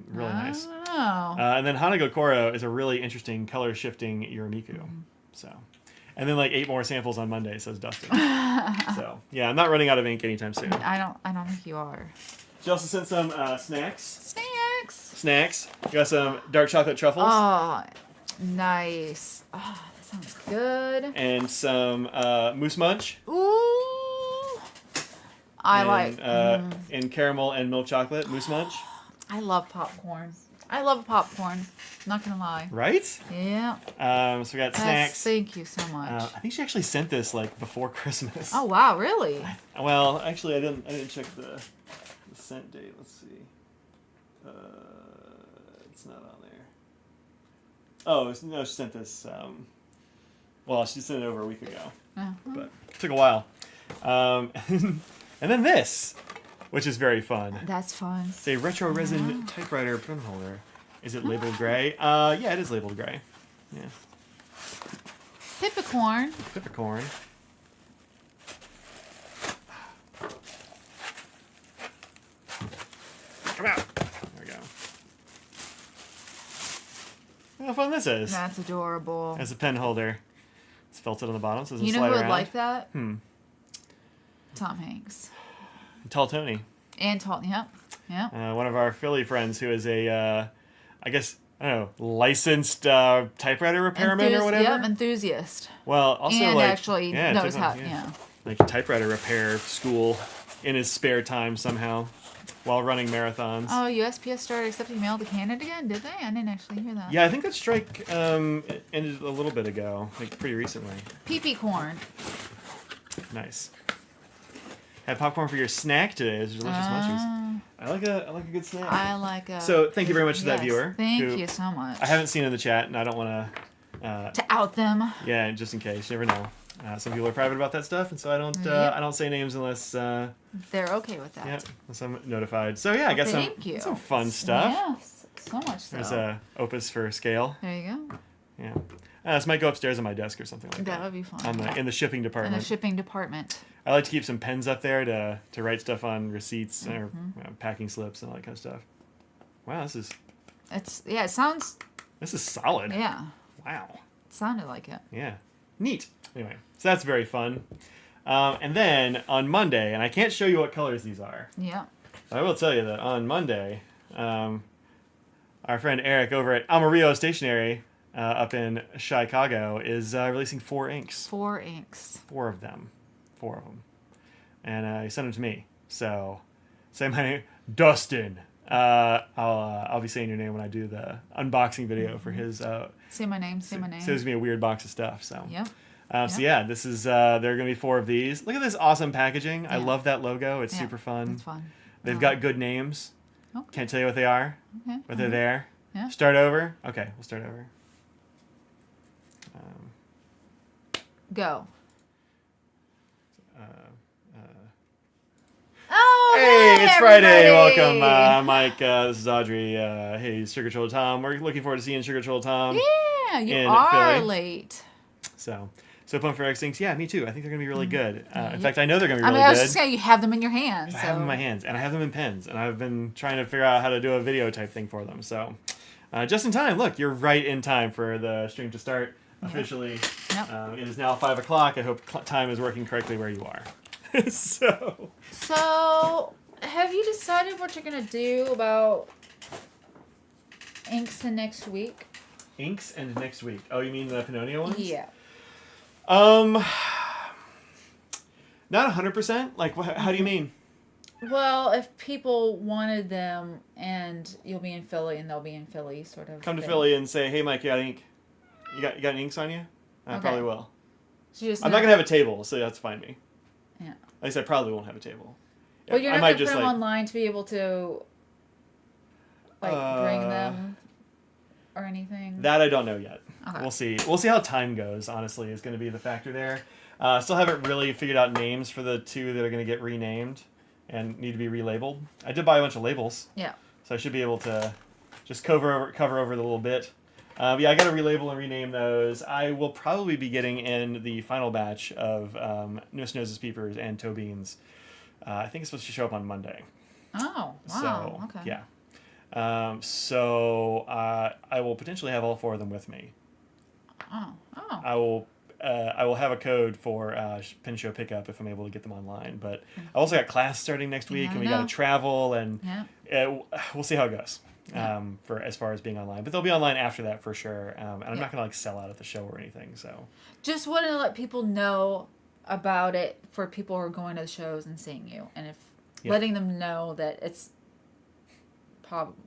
really nice. Oh. And then Hanagakoro is a really interesting color shifting Yorimiku. So, and then like 8 more samples on Monday, says Dustin. So yeah, I'm not running out of ink anytime soon. I don't think you are. She also sent some snacks. Snacks. You got some dark chocolate truffles. Oh, nice. Oh, that sounds good. And some Moose Munch. Ooh. And caramel and milk chocolate, Moose Munch. I love popcorn. I love popcorn. Not gonna lie. Right? Yeah. So we got snacks. Thank you so much. I think she actually sent this like before Christmas. Oh wow, really? Well, actually, I didn't check the sent date. Let's see. It's not on there. Oh no, she sent this. Well, she sent it over a week ago, but it took a while. And then this, which is very fun. That's fun. It's a retro resin typewriter pen holder. Is it labeled gray? Yeah, it is labeled gray. Yeah. Pippicorn. Pippicorn. Come out. There we go. Look how fun this is. That's adorable. As a pen holder. It's felted on the bottom, so it doesn't You know slide who would around. like that? Tom Hanks. Tall Tony. And Tall, yep. One of our Philly friends who is a, I guess, I don't know, licensed typewriter repairman or whatever. Yep, enthusiast. Well, also And like, actually knows how, like typewriter repair school in his spare time somehow while running marathons. Oh, USPS started accepting mail to Canada again, did they? I didn't actually hear that. Yeah, I think that strike ended a little bit ago, like pretty recently. Pee-pee corn. Nice. Had popcorn for your snack today. It was delicious munchies. I like a good snack. I like a... So thank you very much to that viewer. Thank you so much. I haven't seen in the chat, and I don't want to... to out them. Yeah, just in case. You never know. Some people are private about that stuff, and so I don't say names unless... They're okay with that. Yeah, unless I'm notified. So yeah, I got some fun stuff. Yes, so much so. There's a Opus for scale. There you go. Yeah. This might go upstairs on my desk or something like that. That would be fun. In the shipping department. In the shipping department. I like to keep some pens up there to write stuff on receipts or packing slips and all that kind of stuff. Wow, this is... it sounds... This is solid. Yeah. Wow. It sounded like it. Yeah. Neat. Anyway, so that's very fun. And then on Monday, and I can't show you what colors these are. Yeah. But I will tell you that on Monday, our friend Eric over at Amarillo Stationery up in Chicago is releasing 4 inks. 4 inks. 4 of them. 4 of them. And he sent them to me. So say my name, Dustin. I'll be saying your name when I do the unboxing video for his. Say my name. Say my name. So it's gonna be a weird box of stuff. So. Yep. So yeah, this is there are gonna be 4 of these. Look at this awesome packaging. I love that logo. It's super fun. It's fun. They've got good names. Okay. Can't tell you what they are. Okay. But they're there. Yeah. Start over. Okay, we'll start over. Go. Hey, it's Friday. Everybody. Welcome, Mike. This is Audrey. Hey, Sugar Troll Tom. We're looking forward to seeing Sugar Troll Tom. Yeah, you in are Philly. late. So pumped for X things. Yeah, me too. I think they're gonna be really good. In fact, I know they're gonna be I really mean, I was good. just saying you have them in your hands. I have them in my hands, and I have them in pens, and I've been trying to figure out how to do a video type thing for them. So, just in time. Look, you're right in time for the stream to start officially. Yep. It is now 5 o'clock. I hope time is working correctly where you are. So, have you decided what you're gonna do about inks in next week? inks and next week. Oh, you mean the Pannonia ones? Yeah. Not 100%. Like, how do you mean? Well, if people wanted them and you'll be in Philly and they'll be in Philly, sort of. Come to thing. Philly and say, "Hey, Mike, you got ink? You got any inks on you?" I Okay. probably will. So you just I'm not gonna have a table, so you have to find me. Yeah. At least I probably won't have a table. Well, you're I not might gonna put just them like online to be able to bring them or anything. that I don't know yet. Okay. We'll see. We'll see how time goes. Honestly, is going to be the factor there. Still haven't really figured out names for the 2 that are going to get renamed and need to be relabeled. I did buy a bunch of labels. Yeah. So I should be able to just cover over the little bit. Yeah, I got to relabel and rename those. I will probably be getting in the final batch of Nose Noses Peepers and Toe Beans. I think it's supposed to show up on Monday. Oh, wow. So, okay. yeah. I will potentially have all 4 of them with me. Oh. I will have a code for Pen Show pickup if I'm able to get them online. But I also got class starting next week, and we got to travel, and we'll see how it goes for as far as being online. But they'll be online after that for sure. And I'm not gonna like sell out at the show or anything. So Just wanted to let people know about it for people who are going to the shows and seeing you, and if letting them know that it's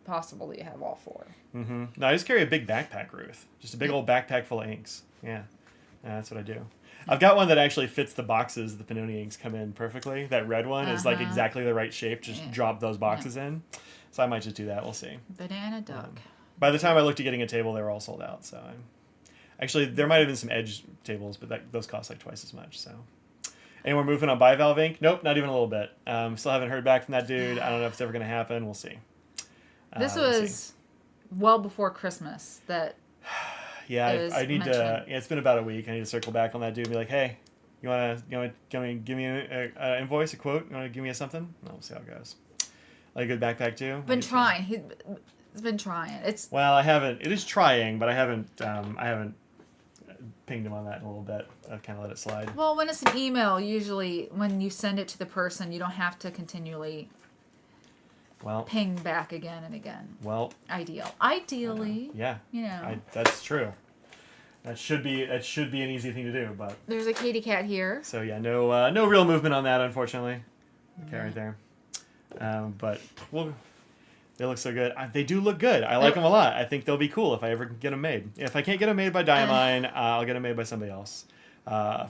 possible that you have all 4. Mm-hmm. No, I just carry a big backpack, Ruth. Just a big old backpack full of inks. Yeah. That's what I do. I've got one that actually fits the boxes the Panini inks come in perfectly. That red one is like exactly the right shape. Just drop those boxes in. So I might just do that. We'll see. Banana duck. By the time I looked at getting a table, they were all sold out. So actually, there might have been some edge tables, but those cost like twice as much. So, and we're moving on bivalve ink. Nope, not even a little bit. Still haven't heard back from that dude. I don't know if it's ever going to happen. We'll see. This was well before Christmas. That. Yeah, I need to. Yeah, it's been about a week. I need to circle back on that dude and be like, hey, you wanna give me an invoice, a quote? You wanna give me something? No, we'll see how it goes. Like a good backpack too. Been trying. He's been trying. Well, I haven't. It is trying, but I haven't pinged him on that in a little bit. I've kind of let it slide. Well, when it's an email, usually when you send it to the person, you don't have to continually. Ping back again and again. Ideally. Yeah. You know. That's true. That should be an easy thing to do, but. There's a kitty cat here. So yeah, no real movement on that, unfortunately. Okay, right there. But they look so good. They do look good. I like them a lot. I think they'll be cool if I ever get them made. If I can't get them made by Diamine, I'll get them made by somebody else.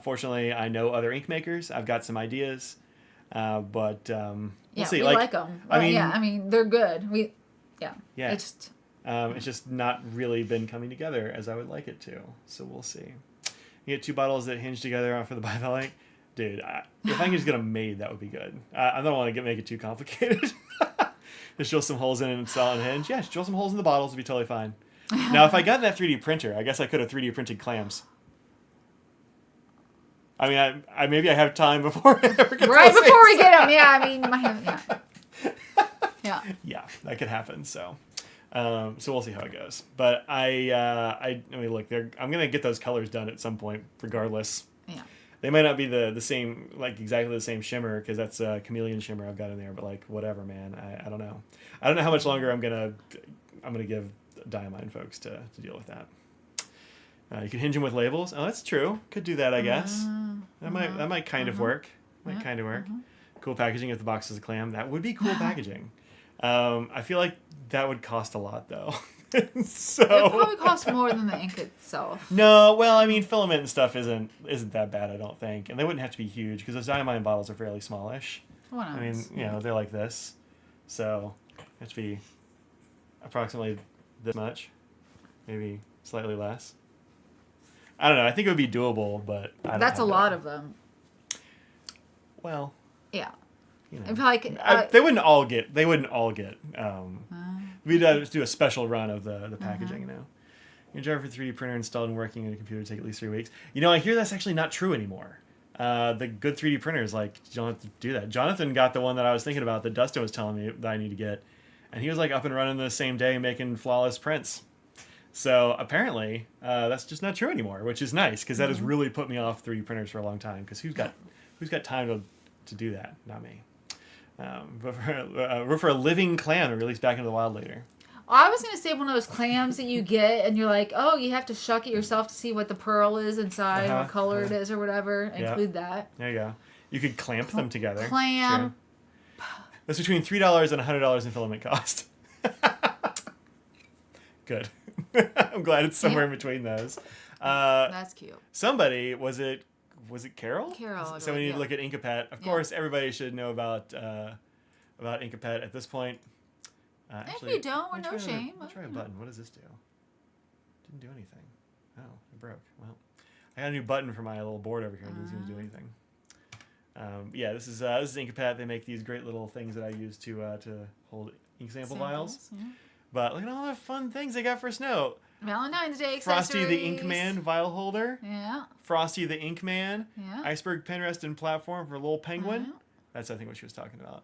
Fortunately, I know other ink makers. I've got some ideas, but. We'll see. We like them. I mean, they're good. It's just not really been coming together as I would like it to. So we'll see. You get 2 bottles that hinge together for the bivalve ink. Dude, if I can just get them made, that would be good. I don't want to make it too complicated. Just drill some holes in it and sell it and hinge. Yeah, just drill some holes in the bottles would be totally fine. Now, if I got that 3D printer, I guess I could have 3D printed clams. I mean, maybe I have time before I ever get right before we get them. Yeah, I mean, yeah, that could happen. So we'll see how it goes. But I mean, look, I'm gonna get those colors done at some point, regardless. Yeah. They might not be the same, like exactly the same shimmer, because that's a chameleon shimmer I've got in there. But like, whatever, man. I don't know. I don't know how much longer I'm gonna give Diamine folks to deal with that. You can hinge them with labels. Oh, that's true. Could do that, I guess. That might kind of work. Cool packaging if the box is a clam. That would be cool packaging. I feel like that would cost a lot, though. So it probably costs more than the ink itself. No, well, I mean, filament and stuff isn't that bad, I don't think, and they wouldn't have to be huge because those Diamine bottles are fairly smallish. I mean, they're like this, so it has to be approximately this much, maybe slightly less. I don't know. I think it would be doable, but that's a lot of them. Well, yeah. You know, probably, they wouldn't all get. We'd just do a special run of the packaging. You know, your driver for 3D printer installed and working on a computer take at least 3 weeks. You know, I hear that's actually not true anymore. The good 3D printers, like, you don't have to do that. Jonathan got the one that I was thinking about that Dustin was telling me that I need to get, and he was like up and running the same day making flawless prints. So apparently, that's just not true anymore, which is nice because that has really put me off 3D printers for a long time. Because who's got time to do that? Not me. But for a living clam to release back into the wild later. I was going to say one of those clams that you get and you're like, oh, you have to shuck it yourself to see what the pearl is inside, what color it is or whatever. Include that. There you go. You could clamp them together. Clam. Sure. That's between $3 and $100 in filament cost. Good. I'm glad it's somewhere in between those. That's cute. Somebody, was it Carol? Carol. So we need to look at Inkdependence. Of course, everybody should know about Inkdependence at this point. Actually, if you don't, we're no shame. Let's try a button. What does this do? Didn't do anything. Oh, it broke. Well, I got a new button for my little board over here. It doesn't do anything. This is Inkdependence. They make these great little things that I use to hold ink sample vials. Yeah. But look at all the fun things they got for snow. Valentine's Day accessories. Frosty the Inkman vial holder. Yeah. Frosty the Inkman. Yeah. Iceberg pen rest and platform for little penguin. That's I think what she was talking about.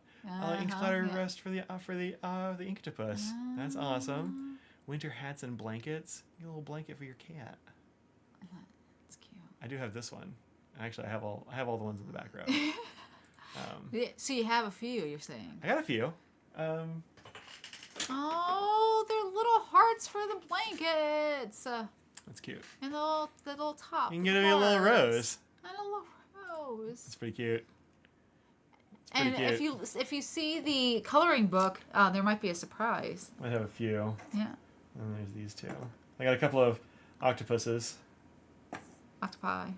Ink splatter rest for the Inkdepus. That's awesome. Winter hats and blankets. You get a little blanket for your cat. That's cute. I do have this one. Actually, I have all the ones in the back row. So you have a few, you're saying? I got a few. Oh, they're little hearts for the blankets. That's cute. And the little top. You can get me a little rose. And a little rose. That's pretty cute. And cute. if you see the coloring book, there might be a surprise. I have a few. Yeah. And there's these two. I got a couple of octopuses. Octopi.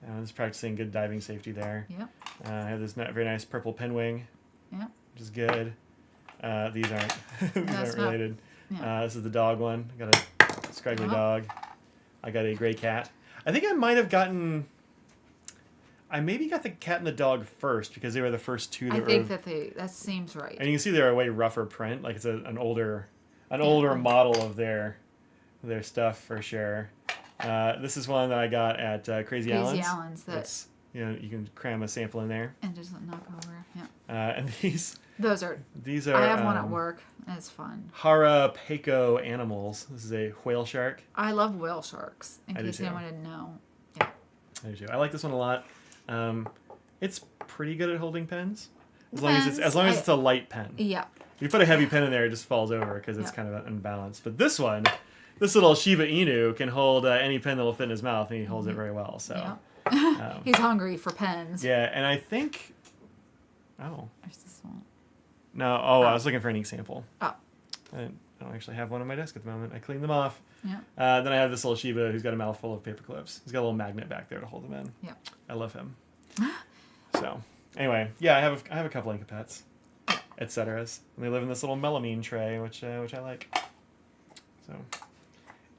I was practicing good diving safety there. Yep. I have this very nice purple pinwing. Yep. Which is good. These aren't That's related. Yeah. This is the dog one. I got a scraggly dog. I got a gray cat. I think I might have gotten... I maybe got the cat and the dog first because they were the first two that that seems right. And you can see they're a way rougher print. Like it's an older model of their stuff for sure. This is one that I got at Crazy Allen's. That's you can cram a sample in there. And just knock over. Yeah. And these are. I have one at work. And it's fun. Harapeko animals. This is a whale shark. I love whale sharks. In case anyone didn't know. Yeah. I do too. I like this one a lot. It's pretty good at holding pens. As long as it's a light pen. Yeah. If you put a heavy pen in there, it just falls over because it's kind of unbalanced. But this one, this little Shiba Inu can hold any pen that will fit in his mouth, and he holds it very well. So he's hungry for pens. Yeah, and I think. Oh. There's this one. No. I was looking for an ink sample. Oh. I don't actually have one on my desk at the moment. I cleaned them off. Yeah. Then I have this little Shiba who's got a mouthful of paper clips. He's got a little magnet back there to hold them in. Yeah. I love him. So, anyway, yeah, I have a couple Inkdepets, etc. And they live in this little melamine tray, which I like. So,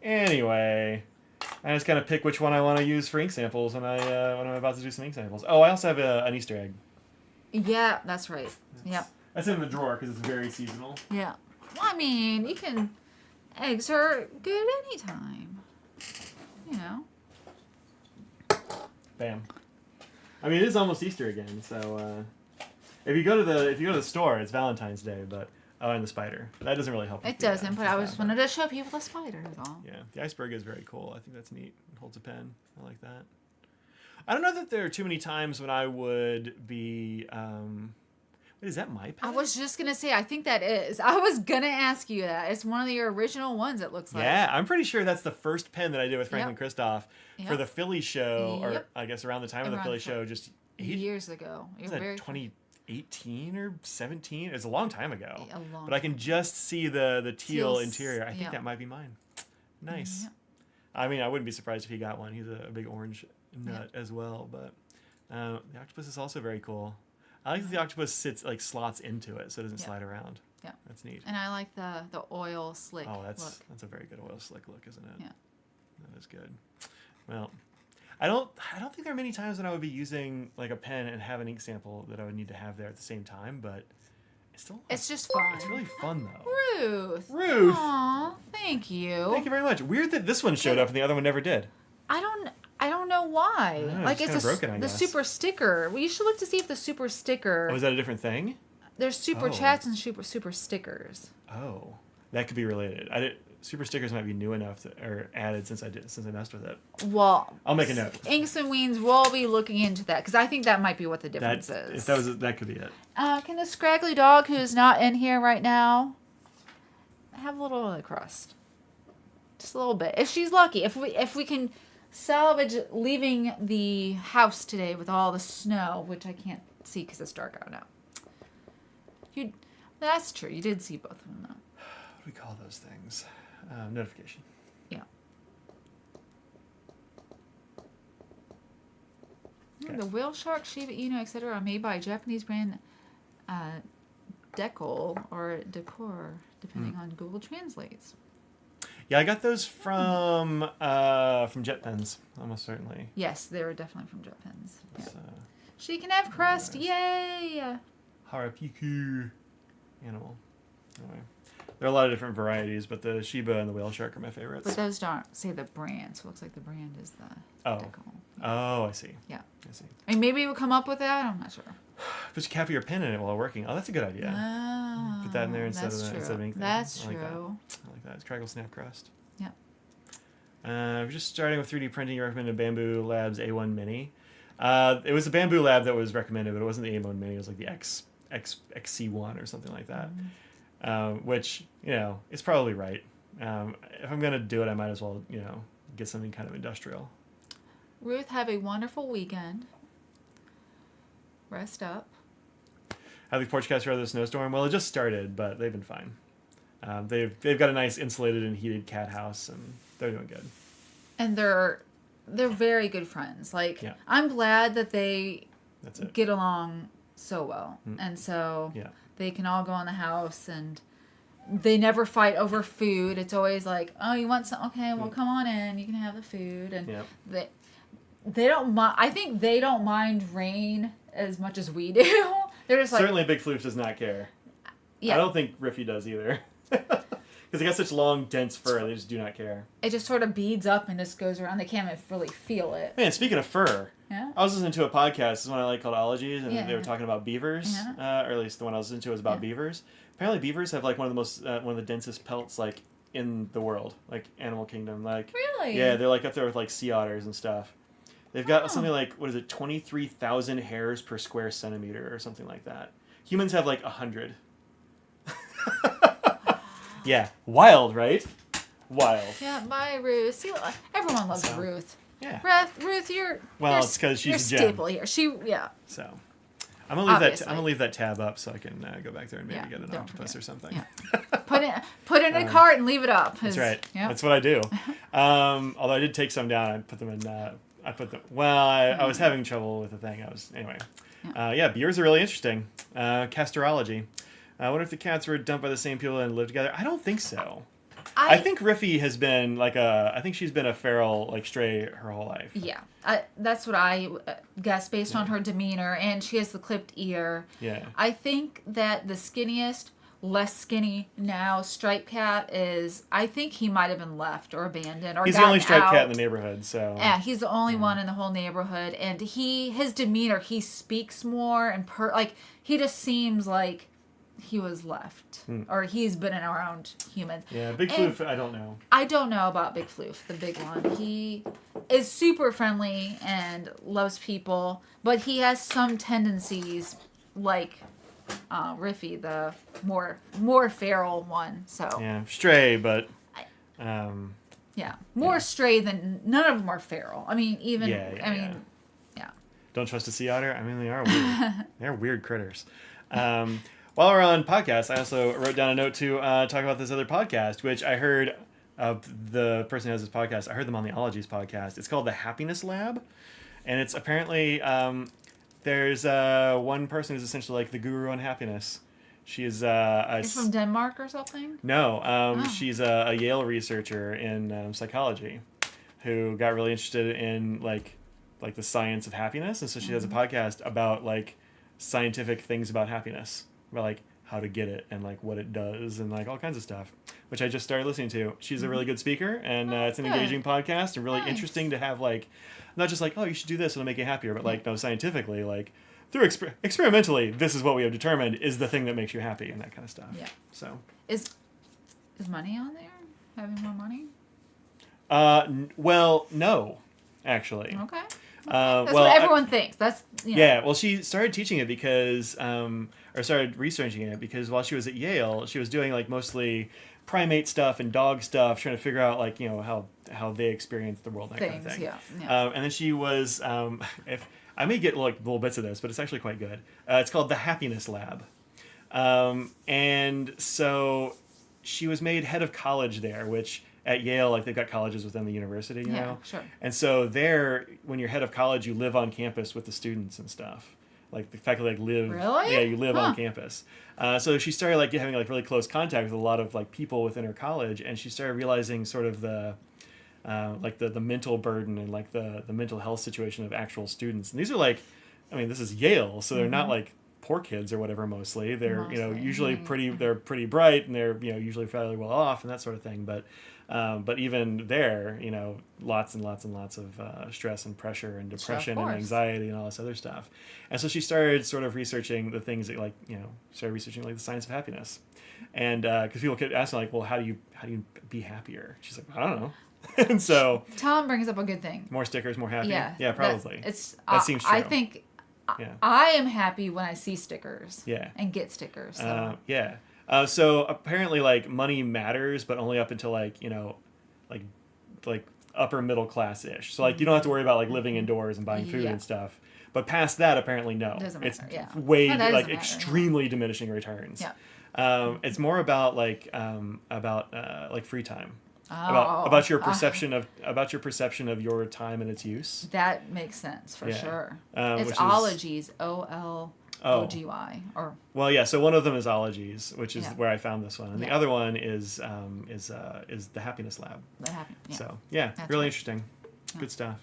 anyway, I just kind of pick which one I want to use for ink samples when I'm about to do some ink samples. Oh, I also have an Easter egg. Yeah, that's right. That's in the drawer because it's very seasonal. Yeah. Well, I mean, eggs are good anytime. You know. Bam. I mean, it is almost Easter again, so if you go to the store, it's Valentine's Day, but and the spider. That doesn't really help. It doesn't, but I just wanted to show people the spider. That's all. Yeah, the iceberg is very cool. I think that's neat. It holds a pen. I like that. I don't know that there are too many times when I would be. Wait, is that my pen? I was just gonna say, I think that is. I was gonna ask you that. It's one of your original ones. It looks like. Yeah, I'm pretty sure that's the first pen that I did with Franklin Christoph for the Philly show, or I guess around the time of the Philly show, just years ago. Was that 2018 or 17? It was a long time ago. But I can just see the teal interior. I think that might be mine. Nice. Yeah. I mean, I wouldn't be surprised if he got one. He's a big orange nut as well. But the octopus is also very cool. I like that the octopus slots into it so it doesn't slide around. Yeah. That's neat. And I like the oil slick look. That's a very good oil slick look, isn't it? Yeah. That is good. Well, I don't think there are many times when I would be using like a pen and have an ink sample that I would need to have there at the same time, but it's just fun. It's really fun though. Ruth. Aw, thank you. Thank you very much. Weird that this one showed up and the other one never did. I don't know why. It's broken, the super sticker. Well, you should look to see if the super sticker. Oh, is that a different thing? There's super chats and super stickers. Oh, that could be related. Super stickers might be new enough or added since I messed with it. Well, I'll make a note. Inks and Weens will be looking into that because I think that might be what the difference is. That could be it. Can the scraggly dog who's not in here right now have a little of the crust? Just a little bit. If she's lucky. If we can salvage leaving the house today with all the snow, which I can't see because it's dark out now. That's true. You did see both of them though. What do we call those things? Notification. Yeah. Okay. The whale shark, Shiba Inu, etc. are made by a Japanese brand Decor or Decor, depending on Google Translates. Yeah, I got those from Jet Pens, almost certainly. Yes, they were definitely from Jet Pens. Yeah. So, she can have crust, yay! Harapiku animal. Anyway, there are a lot of different varieties, but the Shiba and the whale shark are my favorites. But those don't say the brand, so it looks like the brand is the Decor. Oh, I see. Yeah. I see. I mean, maybe we'll come up with that. I'm not sure. Put your cap of your pen in it while working. Oh, that's a good idea. Put that in there instead of ink. That's true. I like that. It's Craggle Snap Crust. Yeah. We're just starting with 3D printing. You recommended Bamboo Labs A1 Mini. It was the Bamboo Lab that was recommended, but it wasn't the A1 Mini. It was like the XC1 or something like that. Which, is probably right. If I'm going to do it, I might as well, get something kind of industrial. Ruth, have a wonderful weekend. Rest up. How the porch cats weather the snowstorm? Well, it just started, but they've been fine. They've got a nice insulated and heated cat house, and they're doing good. And they're very good friends. Like, Yeah. I'm glad that they That's it. get along so well. And so Yeah. they can all go in the house, and they never fight over food. It's always like, oh, you want some? Okay, well, come on in. You can have the food. And they don't mind. I think they don't mind rain as much as we do. They're just like... Certainly Big Floof does not care. Yeah. I don't think Riffy does either. Because they got such long, dense fur, they just do not care. It just sort of beads up and just goes around. They can't even really feel it. Man, speaking of fur, Yeah. I was listening to a podcast, this is one I like called Ologies, and Yeah. they were talking about beavers, or at least the one I was listening to was about beavers. Apparently beavers have like one of the densest pelts like in the world, like animal kingdom. Like, Really? yeah, they're like up there with like sea otters and stuff. They've got something like, what is it, 23,000 hairs per square centimeter or something like that. Humans have like 100. Yeah, wild, right? Wild. Yeah, bye, Ruth. See, everyone loves Ruth. Yeah. Ruth, It's because she's a gem. staple here. So, I'm gonna leave Obviously. I'm gonna leave that tab up so I can go back there and maybe get an don't octopus forget. or something. Yeah. Put it in a cart and leave it up. That's right. Yeah. That's what I do. Although I did take some down, I put them in. I was having trouble with the thing. Anyway. Beavers are really interesting. Castorology. I wonder if the cats were dumped by the same people and lived together. I don't think so. I think Riffy has been I think she's been a feral like stray her whole life. Yeah, that's what I guess based on her demeanor, and she has the clipped ear. Yeah. I think that the skinniest, less skinny now striped cat I think he might have been left or abandoned or he's the only gotten striped out. cat in the neighborhood, so. Yeah, he's the only one in the whole neighborhood, and his demeanor, he speaks more and he just seems like he was left, or he's been around humans. Yeah, Big Floof, I don't know. I don't know about Big Floof, the big one. He is super friendly and loves people, but he has some tendencies like Riffy, the more feral one. So Yeah, stray, but. more stray than none of them are feral. I mean, even Yeah. Don't trust a sea otter? I mean, they are weird. They're weird critters. While we're on podcasts, I also wrote down a note to talk about this other podcast, which I heard the person who has this podcast. I heard them on the Ologies podcast. It's called The Happiness Lab. And it's apparently, there's one person who's essentially like the guru on happiness. She's She's from Denmark or something? No, she's a Yale researcher in psychology who got really interested in like the science of happiness. And so she has a podcast about like scientific things about happiness. About like how to get it and like what it does and like all kinds of stuff, which I just started listening to. She's a really good speaker, and it's an engaging podcast and really interesting to have like not just like, oh, you should do this, it'll make you happier, but like no, scientifically, like through experimentally, this is what we have determined is the thing that makes you happy and that kind of stuff. Yeah. So is money on there? Having more money? Well, no, actually. Okay. That's what everyone thinks. That's Yeah, well, she started teaching it because, or started researching it because while she was at Yale, she was doing like mostly primate stuff and dog stuff, trying to figure out like how they experience the world, that kind of thing. Yeah. And then she was, if I may get like little bits of this, but it's actually quite good. It's called The Happiness Lab, and so she was made head of college there, which. At Yale, like they've got colleges within the university, you know? Sure. And so there, when you're head of college, you live on campus with the students and stuff. Like the faculty like live. Really? Yeah, you live on campus. So she started like having like really close contact with a lot of like people within her college, and she started realizing sort of the mental burden and like the mental health situation of actual students. And these are like, I mean, this is Yale, so they're not like poor kids or whatever. Mostly they're usually pretty. They're pretty bright and they're usually fairly well off and that sort of thing. But even there, lots and lots and lots of stress and pressure and depression and anxiety and all this other stuff. And so she started sort of researching the things that started researching like the science of happiness. And because people kept asking like, well, how do you be happier? She's like, I don't know. And so Tom brings up a good thing. more stickers, more happy. Yeah, probably. That seems true. I think I am happy when I see stickers. Yeah. And get stickers. So. So apparently, like money matters, but only up until like upper middle class ish. So like you don't have to worry about like living indoors and buying food and stuff. But past that, apparently no. Doesn't matter, it's way No, that like doesn't matter, extremely diminishing returns. Yeah. It's more about like free time. About your perception of your time and its use. That makes sense for sure. It's which is- ologies, OLOGY, or Well, yeah. So one of them is ologies, which is Yeah. where I found this one, and the Yeah. other one is the Happiness Lab. that happened. Yeah. So yeah, That's really right. interesting. Good stuff.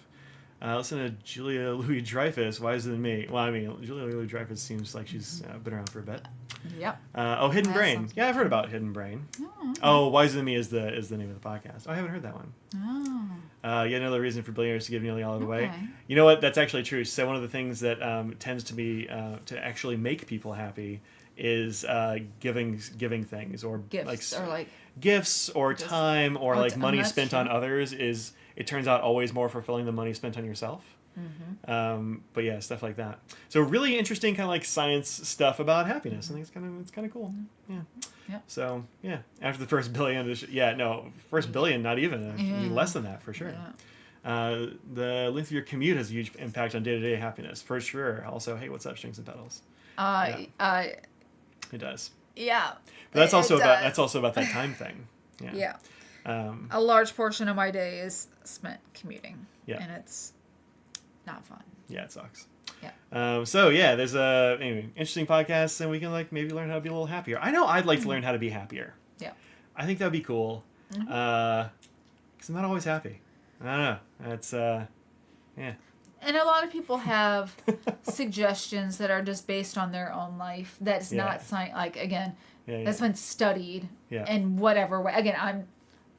Listen to Julia Louis-Dreyfus, Wiser Than Me. Well, I mean, Julia Louis-Dreyfus seems like she's been around for a bit. Yep. Hidden That Brain. sounds Yeah, I've heard about Hidden Brain. Oh, okay. Wiser Than Me is the name of the podcast. Oh, I haven't heard that one. Oh. Yet another reason for billionaires to give nearly all of it away. Okay. You know what? That's actually true. So one of the things that tends to be to actually make people happy is giving things or Gifts or gifts or Just- time or like money that's spent true. on others is it turns out always more fulfilling than money spent on yourself. But yeah, stuff like that. So really interesting kind of like science stuff about happiness. I think it's kind of cool. Yeah. Yeah. So yeah, after the first billion, first billion, not even Yeah. less than that for sure. Yeah. The length of your commute has a huge impact on day-to-day happiness for sure. Also, hey, what's up, Strings and Pedals? It does. Yeah. But that's It also does. about that time thing. Yeah. Yeah. A large portion of my day is spent commuting. Yeah. And it's not fun. Yeah, it sucks. Yeah. So yeah, there's anyway, interesting podcasts, and we can like maybe learn how to be a little happier. I know I'd like to learn how to be happier. Yeah. I think that'd be cool. Because I'm not always happy. I don't know. That's yeah. And a lot of people have suggestions that are just based on their own life. That's not like again, that's been studied in whatever way. Again,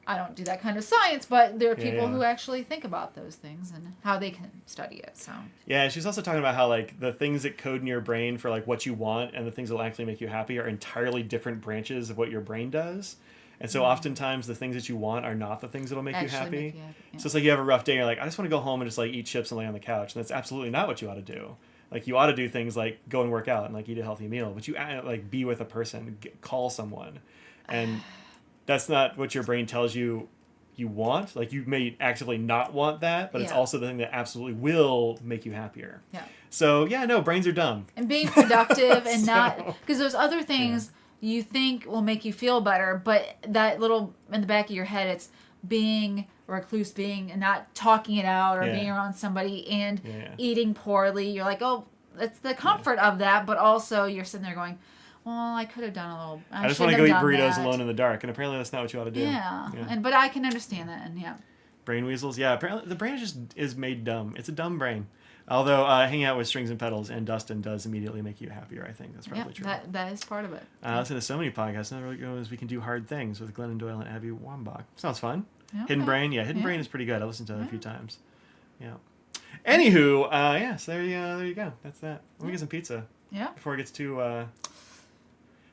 I don't do that kind of science, but there are people who actually think about those things and how they can study it. So yeah, she's also talking about how like the things that code in your brain for like what you want and the things that will actually make you happy are entirely different branches of what your brain does. And so oftentimes the things that you want are not the things that'll make you happy. Yeah. So it's like you have a rough day and you're like, I just want to go home and just like eat chips and lay on the couch. And that's absolutely not what you ought to do. Like you ought to do things like go and work out and like eat a healthy meal, but you like be with a person, call someone. And that's not what your brain tells you want. Like you may actively not want that, but it's also the thing that absolutely will make you happier. Yeah. So yeah, no, brains are dumb. And being productive and not because those other things you think will make you feel better, but that little in the back of your head, it's being recluse, being and not talking it out or being around somebody and eating poorly. You're like, oh, it's the comfort of that, but also you're sitting there going, well, I could have done a little. I just want to go eat burritos alone in the dark, and apparently that's not what you ought to do. Yeah. But I can understand that, and brain weasels. Yeah, apparently the brain is made dumb. It's a dumb brain. Although hanging out with Strings and Pedals and Dustin does immediately make you happier. I think that's probably true. That is part of it. I listen to so many podcasts. Another really good one is We Can Do Hard Things with Glennon Doyle and Abby Wambach. Sounds fun. Okay. Hidden Brain. Yeah, Hidden Brain is pretty good. I listened to it a few times. Yeah. Anywho, so there you go. That's that. Let me get some pizza. Yeah. Before it gets too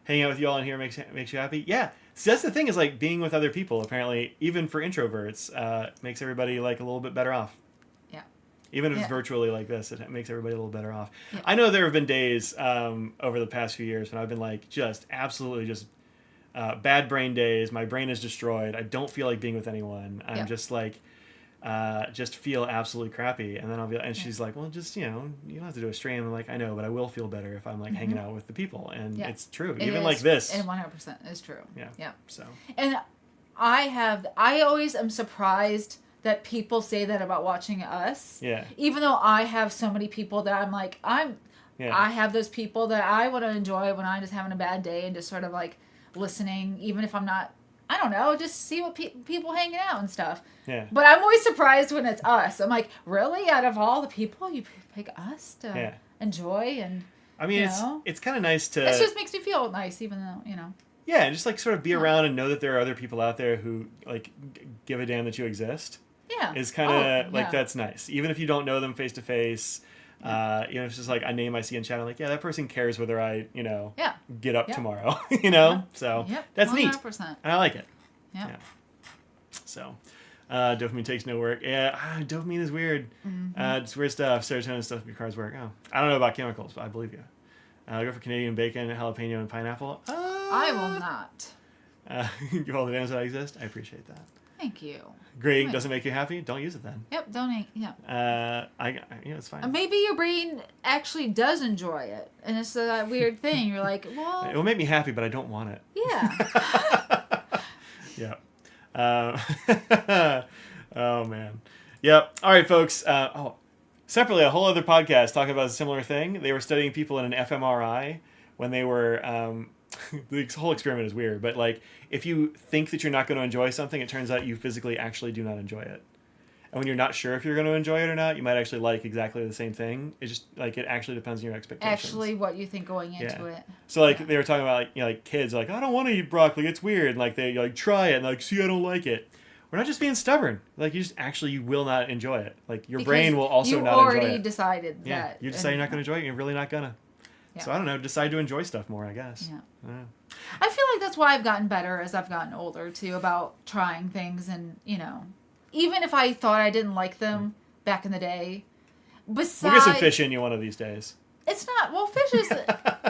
hanging out with you all in here makes you happy. Yeah. See, that's the thing is like being with other people. Apparently, even for introverts, makes everybody like a little bit better off. Yeah. Even if it's virtually like this, it makes everybody a little better off. Yeah. I know there have been days over the past few years when I've been like just absolutely just bad brain days. My brain is destroyed. I don't feel like being with anyone. I'm just like just feel absolutely crappy. And then I'll be and she's like, well, just you don't have to do a stream. I'm like, I know, but I will feel better if I'm like hanging out with the people. And it's true. Even like this. And 100% is true. Yeah. Yeah. So. And I always am surprised that people say that about watching us. Yeah. Even though I have so many people that I'm like, I have those people that I want to enjoy when I'm just having a bad day and just sort of like listening, even if I'm not, I don't know, just see what people hanging out and stuff. Yeah. But I'm always surprised when it's us. I'm like, really? Out of all the people, you pick us to enjoy and. I mean, it's kind of nice to. It just makes me feel nice, even though Yeah, and just like sort of be around and know that there are other people out there who like give a damn that you exist. Yeah. Is kind of like that's nice, even if you don't know them face to face. It's just like a name I see in chat. I'm like, that person cares whether I, get up tomorrow. So that's 100%. Neat, and I like it. Yeah. So, dopamine takes no work. Yeah, dopamine is weird. It's weird stuff. Serotonin stuff requires work. Oh, I don't know about chemicals, but I believe you. Go for Canadian bacon, jalapeno, and pineapple. I will not. Give all the names that exist. I appreciate that. Thank you. Gray ink Right. doesn't make you happy? Don't use it then. Yep, donate. Yep. It's fine. Maybe your brain actually does enjoy it, and it's that weird thing. You're like, well, It will make me happy, but I don't want it. yeah. Yeah. Oh, man. Yep. All right, folks. Separately, a whole other podcast talking about a similar thing. They were studying people in an fMRI when they were... the whole experiment is weird, but like if you think that you're not going to enjoy something, it turns out you physically actually do not enjoy it. And when you're not sure if you're going to enjoy it or not, you might actually like exactly the same thing. It's just like it actually depends on your expectations. Actually, what you think going into it. So like they were talking about like kids like, I don't want to eat broccoli, it's weird. And, like they like try it and like, see, I don't like it. We're not just being stubborn. Like you just actually you will not enjoy it. Like your brain will also not enjoy it. You already decided that. You decide you're not going to enjoy it. You're really not gonna. Yeah. So I don't know. Decide to enjoy stuff more, I guess. Yeah. I feel like that's why I've gotten better as I've gotten older too about trying things, and even if I thought I didn't like them back in the day. Besides, we'll get some fish in you one of these days. It's not fish is.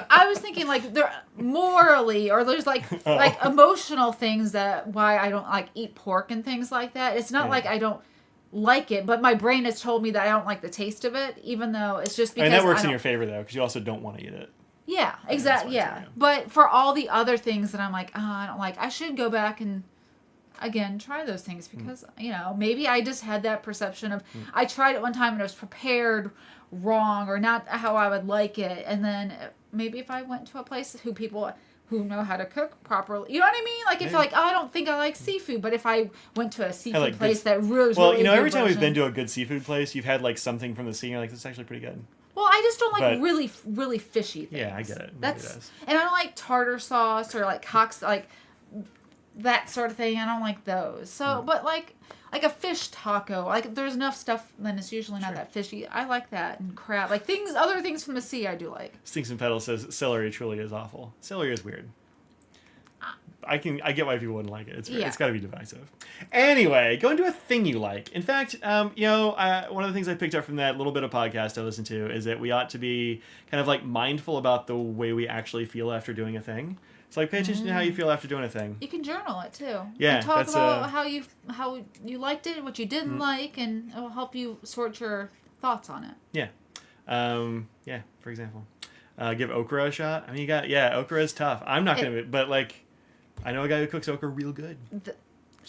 I was thinking like there morally, or there's like emotional things that why I don't like eat pork and things like that. It's not like I don't like it, but my brain has told me that I don't like the taste of it, even though it's just because that works in your favor though, because you also don't want to eat it. Yeah, exactly. Yeah, but for all the other things that I'm like, I don't like, I should go back and again try those things because maybe I just had that perception of I tried it one time and I was prepared wrong or not how I would like it, and then maybe if I went to a place people who know how to cook properly. You know what I mean? Like, if you're like, I don't think I like seafood, but if I went to a seafood place that really... Well, every time we've been to a good seafood place, you've had, like, something from the sea, and you're like, this is actually pretty good. Well, I just don't like really, really fishy things. Yeah, I get it. And I don't like tartar sauce or, like, like, that sort of thing. I don't like those. So, but, like a fish taco. Like, there's enough stuff, then it's usually not that fishy. I like that. And crab. Like, other things from the sea I do like. Stinks and Pedal says celery truly is awful. Celery is weird. I get why people wouldn't like it. It's got to be divisive. Anyway, go into a thing you like. In fact, one of the things I picked up from that little bit of podcast I listened to is that we ought to be kind of like mindful about the way we actually feel after doing a thing. So like, pay attention to how you feel after doing a thing. You can journal it too. Yeah, and talk about how you liked it, what you didn't like, and it will help you sort your thoughts on it. Yeah. For example, give okra a shot. I mean, okra is tough. I'm not gonna, but like, I know a guy who cooks okra real good.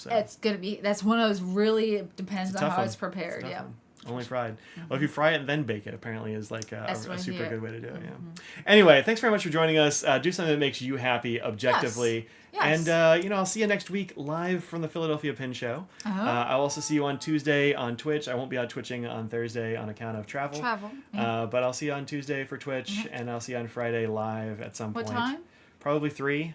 It's gonna be. That's one of those. Really, it depends on how it's prepared. Yeah. Only fried. Well, if you fry it and then bake it, apparently is like a super good way to do it. Yeah. Anyway, thanks very much for joining us. Do something that makes you happy objectively. Yes. And I'll see you next week live from the Philadelphia Pin Show. I'll also see you on Tuesday on Twitch. I won't be out twitching on Thursday on account of travel. Yeah. But I'll see you on Tuesday for Twitch, and I'll see you on Friday live at some point. What time? Probably 3.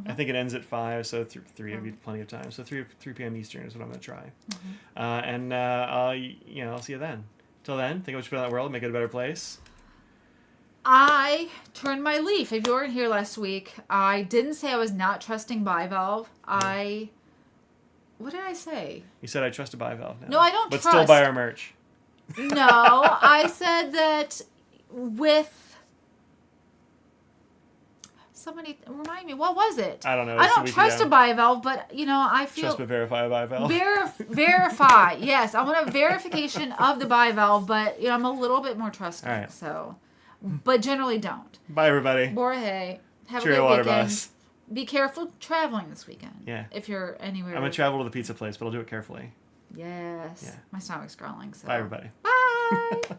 I think it ends at 5, so 3 would be plenty of time. So 3 p.m. Eastern is what I'm going to try. I'll see you then. Till then, think of what you put on that world, make it a better place. I turned my leaf. If you weren't here last week, I didn't say I was not trusting bivalve. What did I say? You said I trust a bivalve now. No, I don't but trust. But still buy our merch. No, I said that with... Somebody remind me, what was it? I don't know. I don't trust a bivalve, but I feel trust but verify a bivalve. Verify, yes. I want a verification of the bivalve, but I'm a little bit more trusting. All right. So, but generally don't. Bye, everybody. Borhe, have Cheerio, a water good weekend. bus. Be careful traveling this weekend. Yeah. If you're anywhere. I'm gonna travel to the pizza place, but I'll do it carefully. Yes. Yeah. My stomach's growling. So. Bye, everybody. Bye.